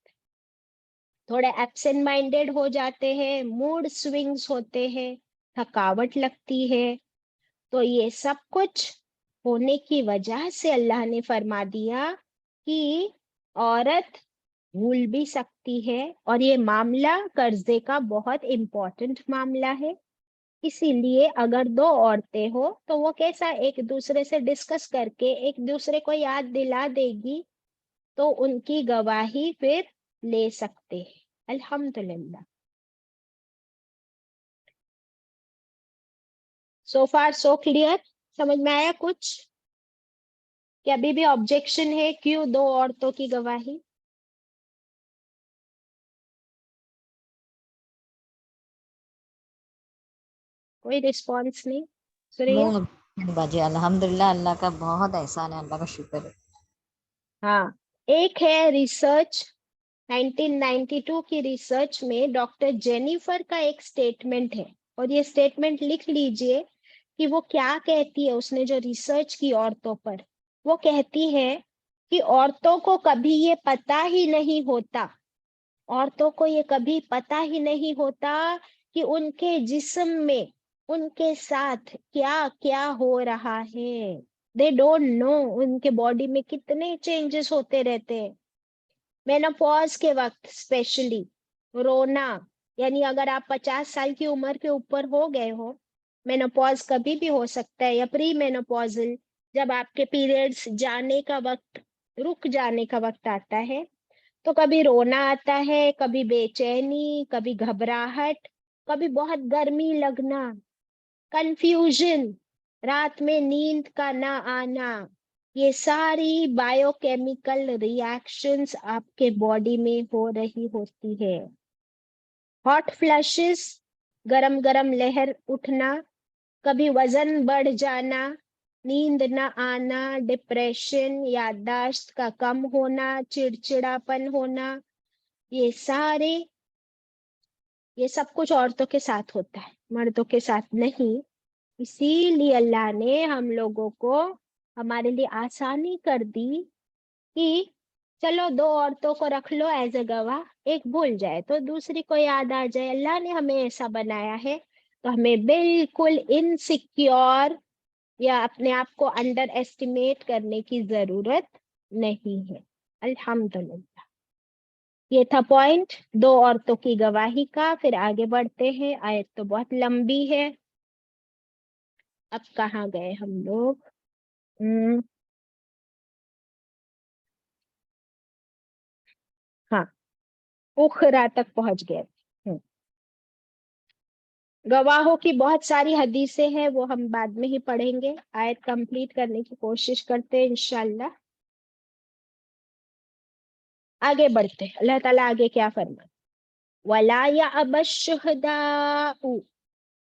थोड़े एब्सेंट माइंडेड हो जाते हैं, मूड स्विंग्स होते हैं, थकावट लगती है। तो ये सब कुछ होने की वजह से अल्लाह ने फरमा दिया कि औरत भूल भी सकती है, और ये मामला कर्जे का बहुत इम्पोर्टेंट मामला है। इसीलिए अगर दो औरतें हो तो वो कैसा एक दूसरे से डिस्कस करके एक दूसरे को याद दिला देगी, तो उनकी गवाही फिर ले सकते हैं। अल्हम्दुलिल्लाह। सो फार सो क्लियर, समझ में आया कुछ? कि अभी भी ऑब्जेक्शन है क्यों दो औरतों की गवाही? कोई रिस्पॉन्स नहीं? नो सुरैया? बाजी, अल्हम्दुलिल्लाह, अल्लाह का बहुत एहसान है, अल्लाह का शुक्र है। हाँ, एक है रिसर्च 1992 की रिसर्च में डॉक्टर जेनिफर का एक स्टेटमेंट है, और ये स्टेटमेंट लिख लीजिए कि वो क्या कहती है। उसने जो रिसर्च की औरतों पर, वो कहती है कि औरतों को कभी ये पता ही नहीं होता, औरतों को ये कभी पता ही नहीं होता कि उनके जिस्म में, उनके साथ क्या क्या हो रहा है। दे डोंट नो उनके बॉडी में कितने चेंजेस होते रहते हैं। मेनोपॉज के वक्त स्पेशली रोना, यानी अगर आप 50 साल की उम्र के ऊपर हो गए हो, मेनोपॉज कभी भी हो सकता है, या प्री मेनोपॉजल, जब आपके पीरियड्स जाने का वक्त, रुक जाने का वक्त आता है, तो कभी रोना आता है, कभी बेचैनी, कभी घबराहट, कभी बहुत गर्मी लगना, कंफ्यूजन, रात में नींद का ना आना। ये सारी बायोकेमिकल रिएक्शंस आपके बॉडी में हो रही होती है। हॉट फ्लैशेस, गरम गरम लहर उठना, कभी वजन बढ़ जाना, नींद न आना, डिप्रेशन, याददाश्त का कम होना, चिड़चिड़ापन होना, ये सारे, ये सब कुछ औरतों के साथ होता है, मर्दों के साथ नहीं। इसीलिए अल्लाह ने हम लोगों को, हमारे लिए आसानी कर दी कि चलो दो औरतों को रख लो एज अ गवाह, एक भूल जाए तो दूसरी को याद आ जाए। अल्लाह ने हमें ऐसा बनाया है, तो हमें बिल्कुल इनसिक्योर या अपने आप को अंडर एस्टिमेट करने की जरूरत नहीं है। अल्हम्दुलिल्लाह। ये था पॉइंट दो औरतों की गवाही का। फिर आगे बढ़ते हैं, आयत तो बहुत लंबी है। अब कहाँ गए हम लोग? हाँ, उखरा तक पहुंच गए। गवाहों की बहुत सारी हदीसें हैं, वो हम बाद में ही पढ़ेंगे। आयत कंप्लीट करने की कोशिश करते हैं इंशाल्लाह। आगे बढ़ते हैं, अल्लाह ताला आगे क्या फरमा, वला या अबशुहदाउ।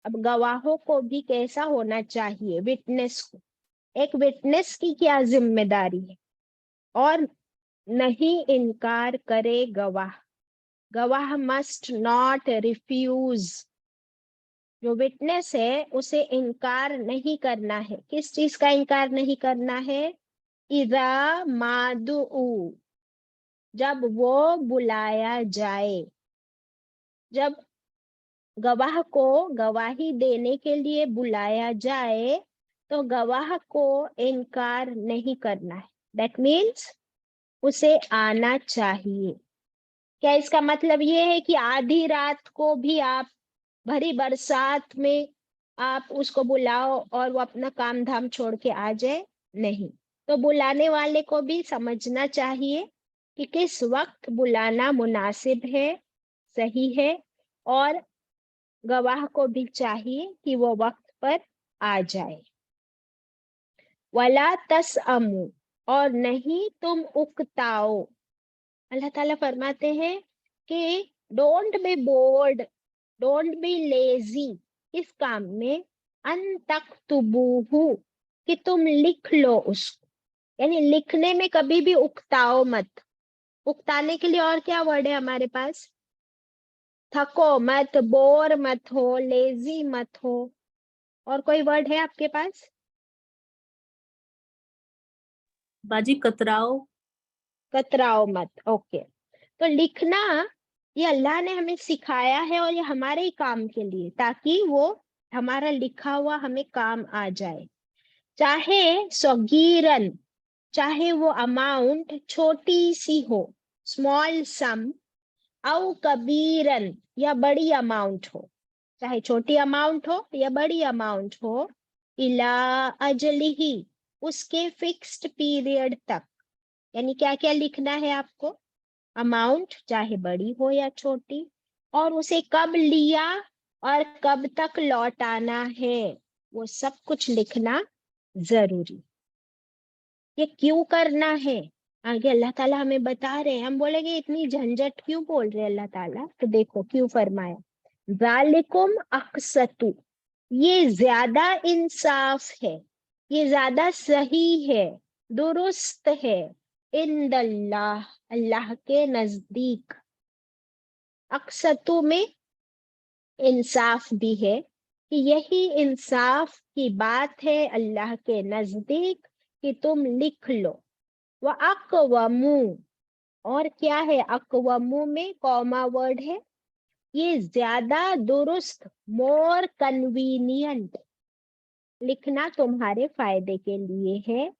अब गवाहों को भी कैसा होना चाहिए, विटनेस को, एक विटनेस की क्या जिम्मेदारी है, और नहीं इनकार करे गवाह। गवाह मस्ट नॉट रिफ्यूज, जो विटनेस है उसे इनकार नहीं करना है। किस चीज का इनकार नहीं करना है? इजा मादू, जब वो बुलाया जाए, जब गवाह को गवाही देने के लिए बुलाया जाए, तो गवाह को इनकार नहीं करना है। दैट मीन्स उसे आना चाहिए। क्या इसका मतलब ये है कि आधी रात को भी आप, भरी बरसात में आप उसको बुलाओ और वो अपना काम धाम छोड़ के आ जाए? नहीं। तो बुलाने वाले को भी समझना चाहिए कि किस वक्त बुलाना मुनासिब है, सही है, और गवाह को भी चाहिए कि वो वक्त पर आ जाए। वला तसअमु, और नहीं तुम उकताओ, अल्लाह ताला फरमाते हैं कि don't be board, don't be lazy, इस काम में, अन तक्तुबूहु, कि तुम लिख लो उसको, यानी लिखने में कभी भी उकताओ मत। उकताने के लिए और क्या वर्ड है हमारे पास? थको मत, बोर मत हो, लेजी मत हो। और कोई वर्ड है आपके पास? बाजी कतराओ। कतराओ मत, ओके। तो लिखना ये अल्लाह ने हमें सिखाया है और ये हमारे ही काम के लिए, ताकि वो हमारा लिखा हुआ हमें काम आ जाए। चाहे सगीरन, चाहे वो अमाउंट छोटी सी हो, स्मॉल सम, औ कबीरन, या बड़ी अमाउंट हो, चाहे छोटी अमाउंट हो या बड़ी अमाउंट हो, इला अजलिही, उसके फिक्स्ड पीरियड तक। यानी क्या क्या लिखना है आपको? अमाउंट चाहे बड़ी हो या छोटी, और उसे कब लिया और कब तक लौटाना है, वो सब कुछ लिखना जरूरी। ये क्यों करना है, आगे अल्लाह ताला हमें बता रहे हैं। हम बोलेंगे इतनी झंझट क्यों बोल रहे हैं अल्लाह ताला, तो देखो क्यों फरमाया। जालिकुम अक्सतु, ये ज्यादा इंसाफ है, ये ज्यादा सही है, दुरुस्त है, इंदल्लाह, अल्लाह के नजदीक। अक्सतु में इंसाफ भी है, कि यही इंसाफ की बात है अल्लाह के नजदीक, कि तुम लिख लो। व अक़वमू, और क्या है अक़वमू में? कॉमा वर्ड है, ये ज्यादा दुरुस्त, मोर कन्वीनियंट, लिखना तुम्हारे फायदे के लिए है।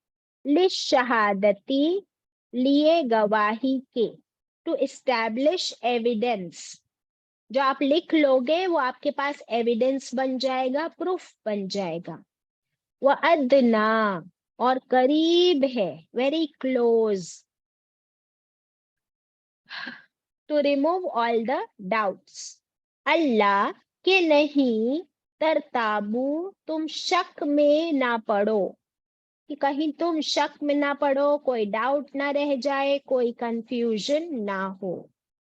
लिशहादती, लिए गवाही के, टू एस्टैब्लिश एविडेंस, जो आप लिख लोगे वो आपके पास एविडेंस बन जाएगा, प्रूफ बन जाएगा। वो अदना, और करीब है, very close, to remove all the doubts, Allah के नहीं, तरताबू, तुम शक में ना पड़ो, कि कहीं तुम शक में ना पड़ो, कोई डाउट ना रह जाए, कोई कंफ्यूजन ना हो।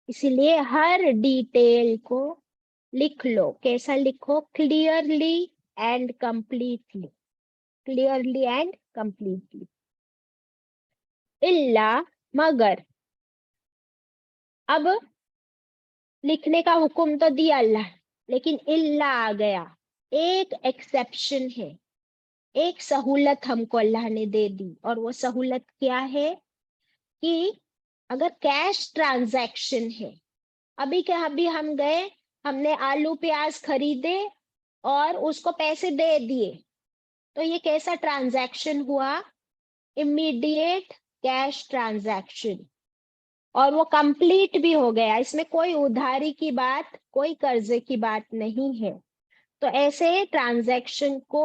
इसलिए हर डिटेल को लिख लो। कैसा लिखो? Clearly and completely, clearly and completely. इल्ला, मगर, अब लिखने का हुक्म तो दिया अल्लाह, लेकिन इल्ला आ गया, एक एक्सेप्शन है, एक सहूलत हमको अल्लाह ने दे दी। और वो सहूलत क्या है? कि अगर कैश ट्रांजैक्शन है, अभी क्या, अभी हम गए, हमने आलू प्याज खरीदे और उसको पैसे दे दिए, तो ये कैसा ट्रांजैक्शन हुआ? इमीडिएट कैश ट्रांजैक्शन, और वो कंप्लीट भी हो गया, इसमें कोई उधारी की बात, कोई कर्जे की बात नहीं है। तो ऐसे ट्रांजैक्शन को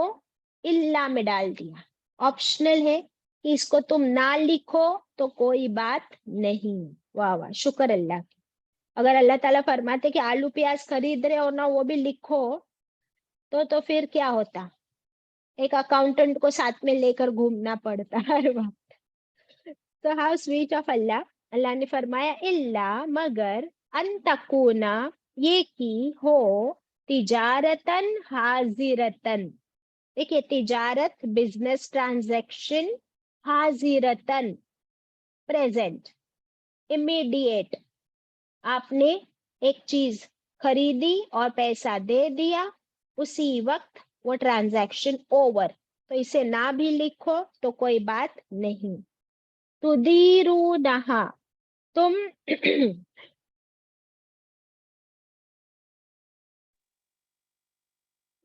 इल्ला में डाल दिया, ऑप्शनल है, कि इसको तुम ना लिखो तो कोई बात नहीं। वाह वाह, शुक्र अल्लाह की। अगर अल्लाह ताला फरमाते कि आलू प्याज खरीद रहे हो ना, वो भी लिखो, तो फिर क्या होता? एक अकाउंटेंट को साथ में लेकर घूमना पड़ता हर वक्त। तो हाउ स्वीट ऑफ अल्लाह, अल्लाह ने फरमाया इल्ला, मगर, अन तकूना, ये की हो, तिजारतन हाजिरतन। देखिए, तिजारत बिजनेस ट्रांजैक्शन, हाजिरतन प्रेजेंट, इमीडिएट, आपने एक चीज खरीदी और पैसा दे दिया, उसी वक्त वो ट्रांजैक्शन ओवर। तो इसे ना भी लिखो तो कोई बात नहीं। तुदीरूनहा, तुम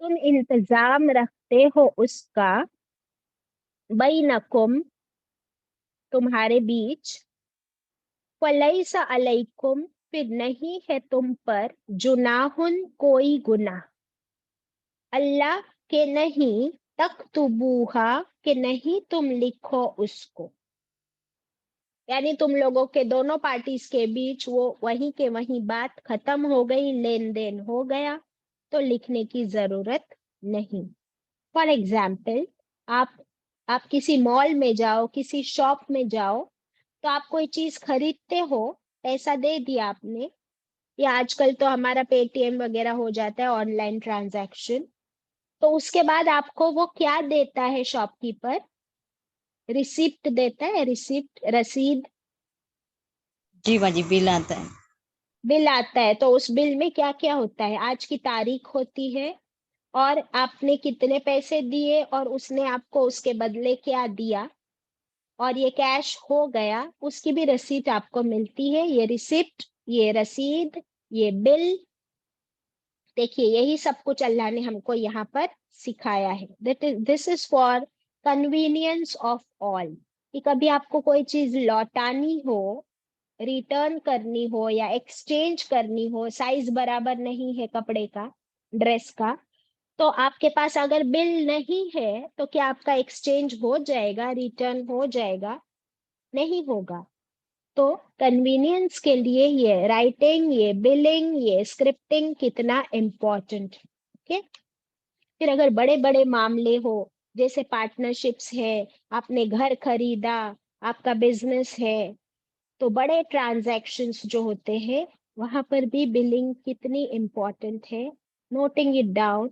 तुम इंतजाम रखते हो उसका, बैनकुम, तुम्हारे बीच, फलैसा अलैकुम, फिर नहीं है तुम पर, जुनाहुन, कोई गुनाह, अल्लाह के नहीं, तक्तुबूहा, के नहीं तुम लिखो उसको। यानी तुम लोगों के दोनों पार्टीज के बीच वो वहीं के वहीं बात खत्म हो गई, लेन देन हो गया, तो लिखने की जरूरत नहीं। फॉर एग्जाम्पल, आप किसी मॉल में जाओ, किसी शॉप में जाओ, तो आप कोई चीज खरीदते हो, पैसा दे दिया आपने, या आजकल तो हमारा पेटीएम वगैरह हो जाता है ऑनलाइन ट्रांजैक्शन, तो उसके बाद आपको वो क्या देता है शॉपकीपर? रिसिप्ट देता है, रिसिप्ट, रसीद, जी माँ जी, बिल आता है। बिल आता है। तो उस बिल में क्या क्या होता है? आज की तारीख होती है, और आपने कितने पैसे दिए और उसने आपको उसके बदले क्या दिया, और ये कैश हो गया, उसकी भी रसीद आपको मिलती है। ये रिसिप्ट, ये रसीद, ये बिल, देखिए यही सब कुछ अल्लाह ने हमको यहाँ पर सिखाया है। This is for convenience of all, कि कभी आपको कोई चीज लौटानी हो, रिटर्न करनी हो या एक्सचेंज करनी हो, साइज बराबर नहीं है कपड़े का, ड्रेस का, तो आपके पास अगर बिल नहीं है तो क्या आपका एक्सचेंज हो जाएगा, रिटर्न हो जाएगा? नहीं होगा। तो कन्वीनियंस के लिए ये राइटिंग, ये बिलिंग, ये स्क्रिप्टिंग कितना इम्पोर्टेंट है। ओके। फिर अगर बड़े बड़े मामले हो, जैसे पार्टनरशिप्स है, आपने घर खरीदा, आपका बिजनेस है, तो बड़े ट्रांजैक्शंस जो होते हैं वहां पर भी बिलिंग कितनी इम्पोर्टेंट है। Noting it down,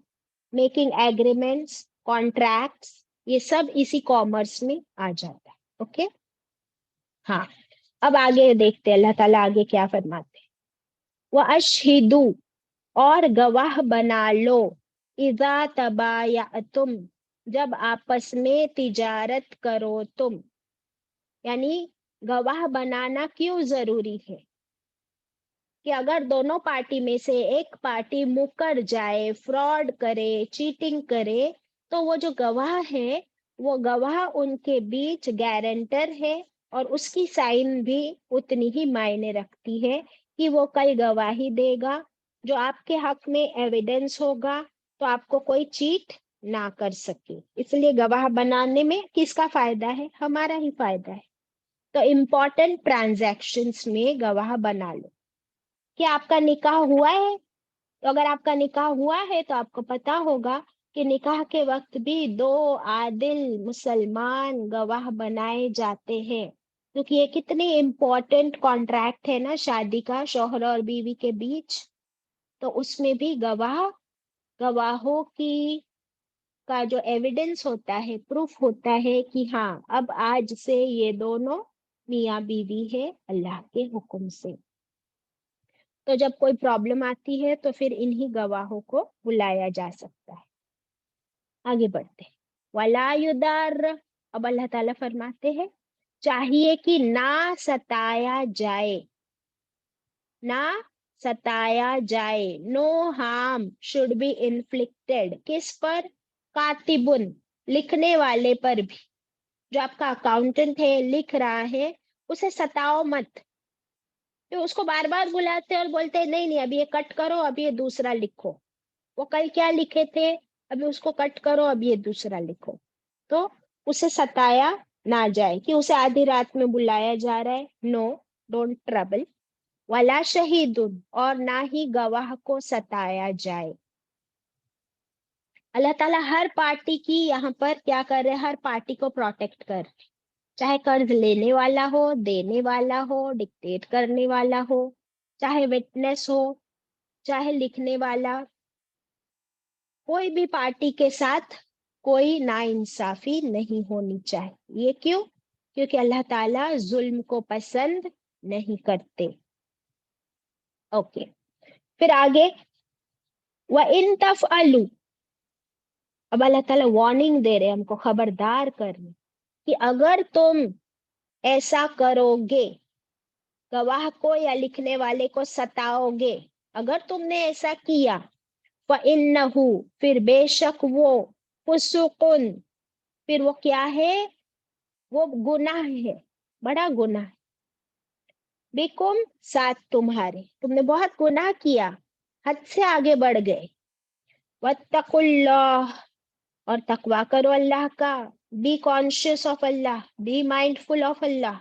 making agreements, contracts, ये सब इसी कॉमर्स में आ जाता है। ओके। हाँ, अब आगे देखते हैं अल्लाह ताला आगे क्या फरमाते हैं। वह अशहिदु, और गवाह बना लो, इजा तबायातुम, जब आपस में तिजारत करो तुम। यानी गवाह बनाना क्यों जरूरी है? कि अगर दोनों पार्टी में से एक पार्टी मुकर जाए, फ्रॉड करे, चीटिंग करे, तो वो जो गवाह है, वो गवाह उनके बीच गारंटर है, और उसकी साइन भी उतनी ही मायने रखती है कि वो कल गवाही देगा, जो आपके हक में एविडेंस होगा, तो आपको कोई चीट ना कर सके। इसलिए गवाह बनाने में किसका फायदा है? हमारा ही फायदा है। तो इम्पोर्टेंट ट्रांजैक्शंस में गवाह बना लो। कि आपका निकाह हुआ है, तो अगर आपका निकाह हुआ है तो आपको पता होगा कि निकाह के वक्त भी दो आदिल मुसलमान गवाह बनाए जाते हैं, क्योंकि ये कितनी इम्पोर्टेंट कॉन्ट्रैक्ट है ना, शादी का, शौहर और बीवी के बीच। तो उसमें भी गवाहों की का जो एविडेंस होता है, प्रूफ होता है कि हाँ अब आज से ये दोनों मियाँ बीवी है अल्लाह के हुक्म से। तो जब कोई प्रॉब्लम आती है तो फिर इन्हीं गवाहों को बुलाया जा सकता है। आगे बढ़ते हैं। वला युदार, अब अल्लाह ताला फरमाते हैं चाहिए कि ना सताया जाए, ना सताया जाए, no harm should be inflicted. किस पर? कातिबुन, लिखने वाले पर भी। जो आपका अकाउंटेंट है, लिख रहा है, उसे सताओ मत। तो उसको बार बार बुलाते और बोलते हैं नहीं नहीं अभी ये कट करो, अभी ये दूसरा लिखो, वो कल क्या लिखे थे, अभी उसको कट करो, अभी ये दूसरा लिखो। तो उसे सताया ना जाए, कि उसे आधी रात में बुलाया जा रहा है, नो, डोंट ट्रबल। वला शहीदुन, और ना ही गवाह को सताया जाए। अल्लाह ताला हर पार्टी की यहाँ पर क्या कर रहे हैं? हर पार्टी को प्रोटेक्ट कर रहे हैं। चाहे कर्ज लेने वाला हो, देने वाला हो, डिक्टेट करने वाला हो, चाहे विटनेस हो, चाहे लिखने वाला, कोई भी पार्टी के साथ कोई नाइंसाफी नहीं होनी चाहिए। ये क्यों? क्योंकि अल्लाह ताला जुल्म को पसंद नहीं करते। ओके। फिर आगे, व इन तफअलू, अब अल्लाह ताला वार्निंग दे रहे, हमको खबरदार कर रहे कि अगर तुम ऐसा करोगे, गवाह को या लिखने वाले को सताओगे, अगर तुमने ऐसा किया, फ़इन्नहु, फिर बेशक वो, फुसुकुन, फिर वो क्या है? वो गुनाह है, बड़ा गुनाह। बिकुम, साथ तुम्हारे, तुमने बहुत गुनाह किया, हद से आगे बढ़ गए। वत्तकुल्लाह, और तकवा करो अल्लाह का। Be conscious of Allah, be mindful of Allah.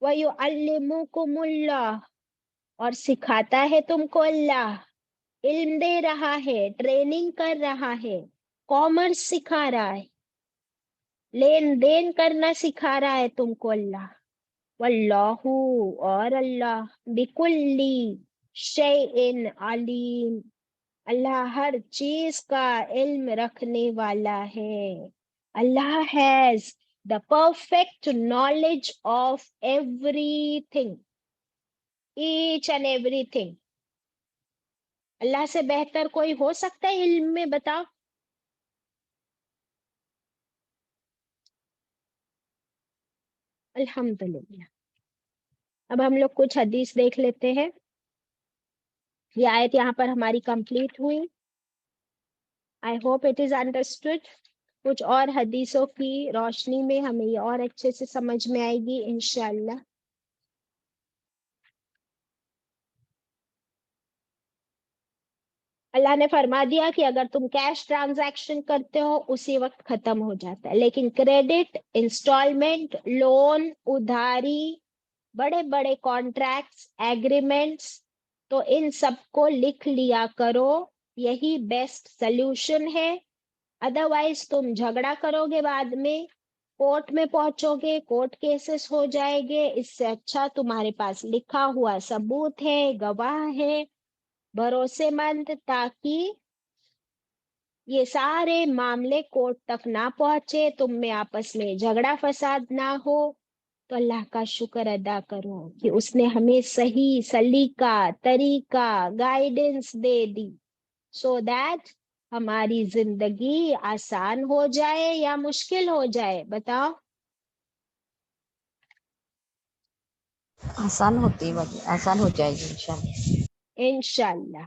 वयुअल्लिमुकुमुल्लाह, और सिखाता है तुमको अल्लाह, इल्म दे रहा है, ट्रेनिंग कर रहा है, कॉमर्स सिखा रहा है, लेन देन करना सिखा रहा है तुमको अल्लाह। वल्लाहु, और अल्लाह, बिकुल्ली शैइन अलीम, अल्लाह हर चीज का इल्म रखने वाला है। Allah has the perfect knowledge of everything, each and everything. Allah से बेहतर कोई हो सकता है इल्म में? बताओ। अल्हम्दुलिल्लाह। अब हम लोग कुछ हदीस देख लेते हैं। ये आयत यहाँ पर हमारी कंप्लीट हुई। I hope it is understood. कुछ और हदीसों की रोशनी में हमें ये और अच्छे से समझ में आएगी इंशाल्लाह। अल्लाह ने फरमा दिया कि अगर तुम कैश ट्रांजैक्शन करते हो उसी वक्त खत्म हो जाता है, लेकिन क्रेडिट, इंस्टॉलमेंट, लोन, उधारी, बड़े बड़े कॉन्ट्रैक्ट्स, एग्रीमेंट्स, तो इन सबको लिख लिया करो। यही बेस्ट सोल्यूशन है। अदरवाइज तुम झगड़ा करोगे, बाद में कोर्ट में पहुंचोगे, कोर्ट केसेस हो जाएंगे। इससे अच्छा तुम्हारे पास लिखा हुआ सबूत है, गवाह है, भरोसेमंद, ताकि ये सारे मामले कोर्ट तक ना पहुंचे, तुम में आपस में झगड़ा फसाद ना हो। तो अल्लाह का शुक्र अदा करो कि उसने हमें सही सलीका, तरीका, guidance they the, so that हमारी जिंदगी आसान हो जाए या मुश्किल हो जाए। बताओ। आसान हो जाएगी इंशाल्लाह। इंशाल्लाह।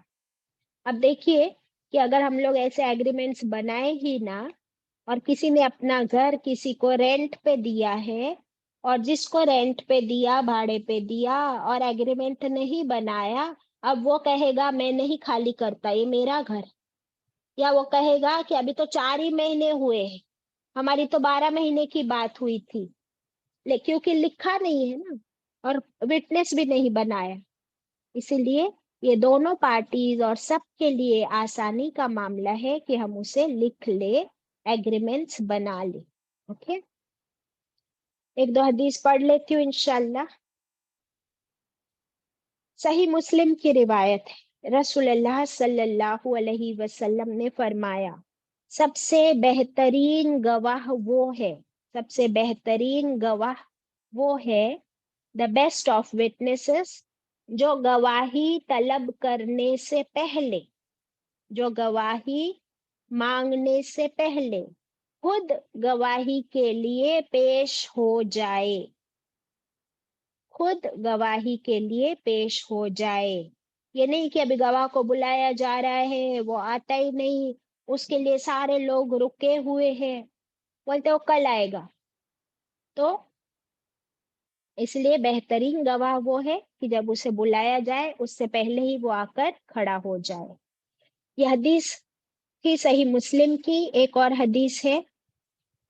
अब देखिए कि अगर हम लोग ऐसे एग्रीमेंट्स बनाए ही ना, और किसी ने अपना घर किसी को रेंट पे दिया है, और जिसको रेंट पे दिया, भाड़े पे दिया, और एग्रीमेंट नहीं बनाया, अब वो कहेगा मैं नहीं खाली करता, ये मेरा घर। या वो कहेगा कि अभी तो 4 ही महीने हुए हैं, हमारी तो 12 महीने की बात हुई थी, लेकिन क्योंकि लिखा नहीं है ना, और विटनेस भी नहीं बनाया, इसीलिए ये दोनों पार्टीज और सबके लिए आसानी का मामला है कि हम उसे लिख ले, एग्रीमेंट्स बना ले। ओके, एक दो हदीस पढ़ लेती हूँ इंशाल्लाह। सही मुस्लिम की रिवायत है, रसूलुल्लाह सल्लल्लाहु अलैहि वसल्लम ने फरमाया, सबसे बेहतरीन गवाह वो है, सबसे बेहतरीन गवाह वो है, द बेस्ट ऑफ विटनेसेस, जो गवाही तलब करने से पहले, जो गवाही मांगने से पहले खुद गवाही के लिए पेश हो जाए, खुद गवाही के लिए पेश हो जाए। ये नहीं कि अभी गवाह को बुलाया जा रहा है, वो आता ही नहीं, उसके लिए सारे लोग रुके हुए हैं, बोलते वो कल आएगा। तो इसलिए बेहतरीन गवाह वो है कि जब उसे बुलाया जाए उससे पहले ही वो आकर खड़ा हो जाए। यह हदीस थी सही मुस्लिम की। एक और हदीस है,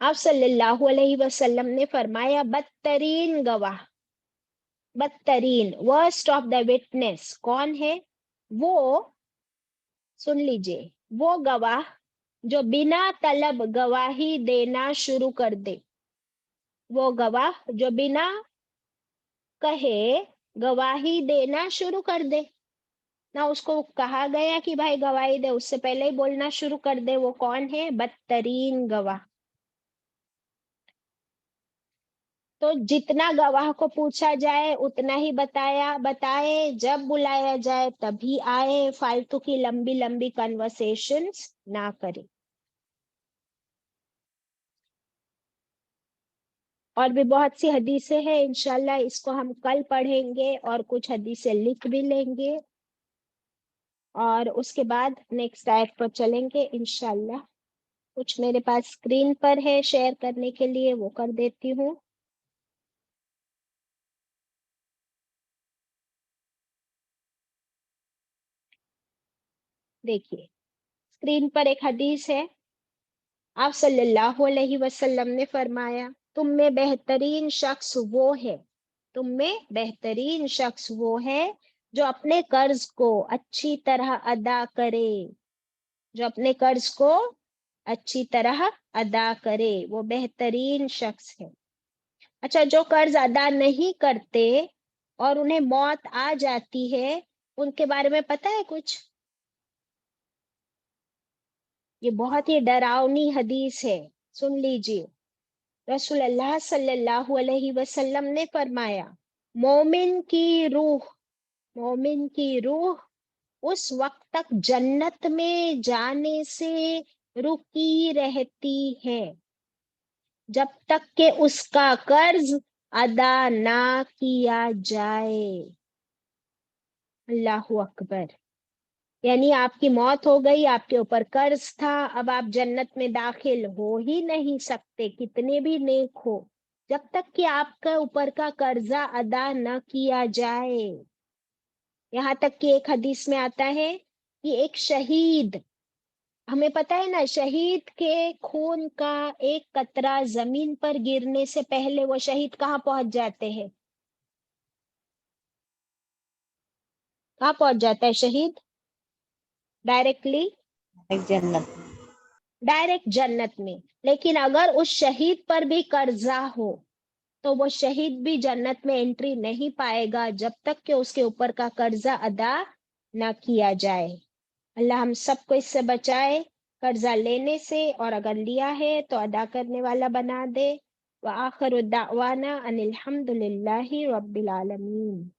आप सल्लल्लाहु अलैहि वसल्लम ने फरमाया, बदतरीन गवाह, बदतरीन, वर्स्ट ऑफ द विटनेस कौन है? वो, सुन लीजिए, वो गवाह जो बिना तलब गवाही देना शुरू कर दे, वो गवाह जो बिना कहे गवाही देना शुरू कर दे, ना उसको कहा गया कि भाई गवाही दे, उससे पहले ही बोलना शुरू कर दे, वो कौन है? बदतरीन गवाह। तो जितना गवाह को पूछा जाए उतना ही बताए, जब बुलाया जाए तभी आए, फालतू की लंबी लंबी कन्वर्सेशंस ना करे। और भी बहुत सी हदीसें हैं, इंशाल्लाह इसको हम कल पढ़ेंगे और कुछ हदीसें लिख भी लेंगे, और उसके बाद नेक्स्ट आयत पर चलेंगे इंशाल्लाह। कुछ मेरे पास स्क्रीन पर है शेयर करने के लिए, वो कर देती हूँ। देखिए, स्क्रीन पर एक हदीस है, आप सल्लल्लाहु अलैहि वसल्लम ने फरमाया, तुम में बेहतरीन शख्स वो है, तुम में बेहतरीन शख्स वो है जो अपने कर्ज को अच्छी तरह अदा करे, जो अपने कर्ज को अच्छी तरह अदा करे, वो बेहतरीन शख्स है। अच्छा, जो कर्ज अदा नहीं करते और उन्हें मौत आ जाती है, उनके बारे में पता है कुछ? ये बहुत ही डरावनी हदीस है, सुन लीजिए। रसूल अल्लाह सल्लल्लाहु अलैहि वसल्लम ने फरमाया, मोमिन की रूह मोमिन की रूह उस वक्त तक जन्नत में जाने से रुकी रहती है जब तक कि उसका कर्ज अदा ना किया जाए। अल्लाहु अकबर। यानी आपकी मौत हो गई, आपके ऊपर कर्ज था, अब आप जन्नत में दाखिल हो ही नहीं सकते कितने भी नेक हो, जब तक कि आपके ऊपर का कर्जा अदा न किया जाए। यहाँ तक कि एक हदीस में आता है कि एक शहीद, हमें पता है ना, शहीद के खून का एक कतरा जमीन पर गिरने से पहले वो शहीद कहाँ पहुंच जाते हैं? कहाँ पहुंच जाता है शहीद? डायरेक्टली एक जन्नत। डायरेक्ट जन्नत में। लेकिन अगर उस शहीद पर भी कर्जा हो तो वो शहीद भी जन्नत में एंट्री नहीं पाएगा जब तक कि उसके ऊपर का कर्जा अदा ना किया जाए। अल्लाह हम सबको इससे बचाए, कर्जा लेने से, और अगर लिया है तो अदा करने वाला बना दे। व आखिर दावाना अनिल हम्दुलिल्लाहि रब्बिल आलमीन।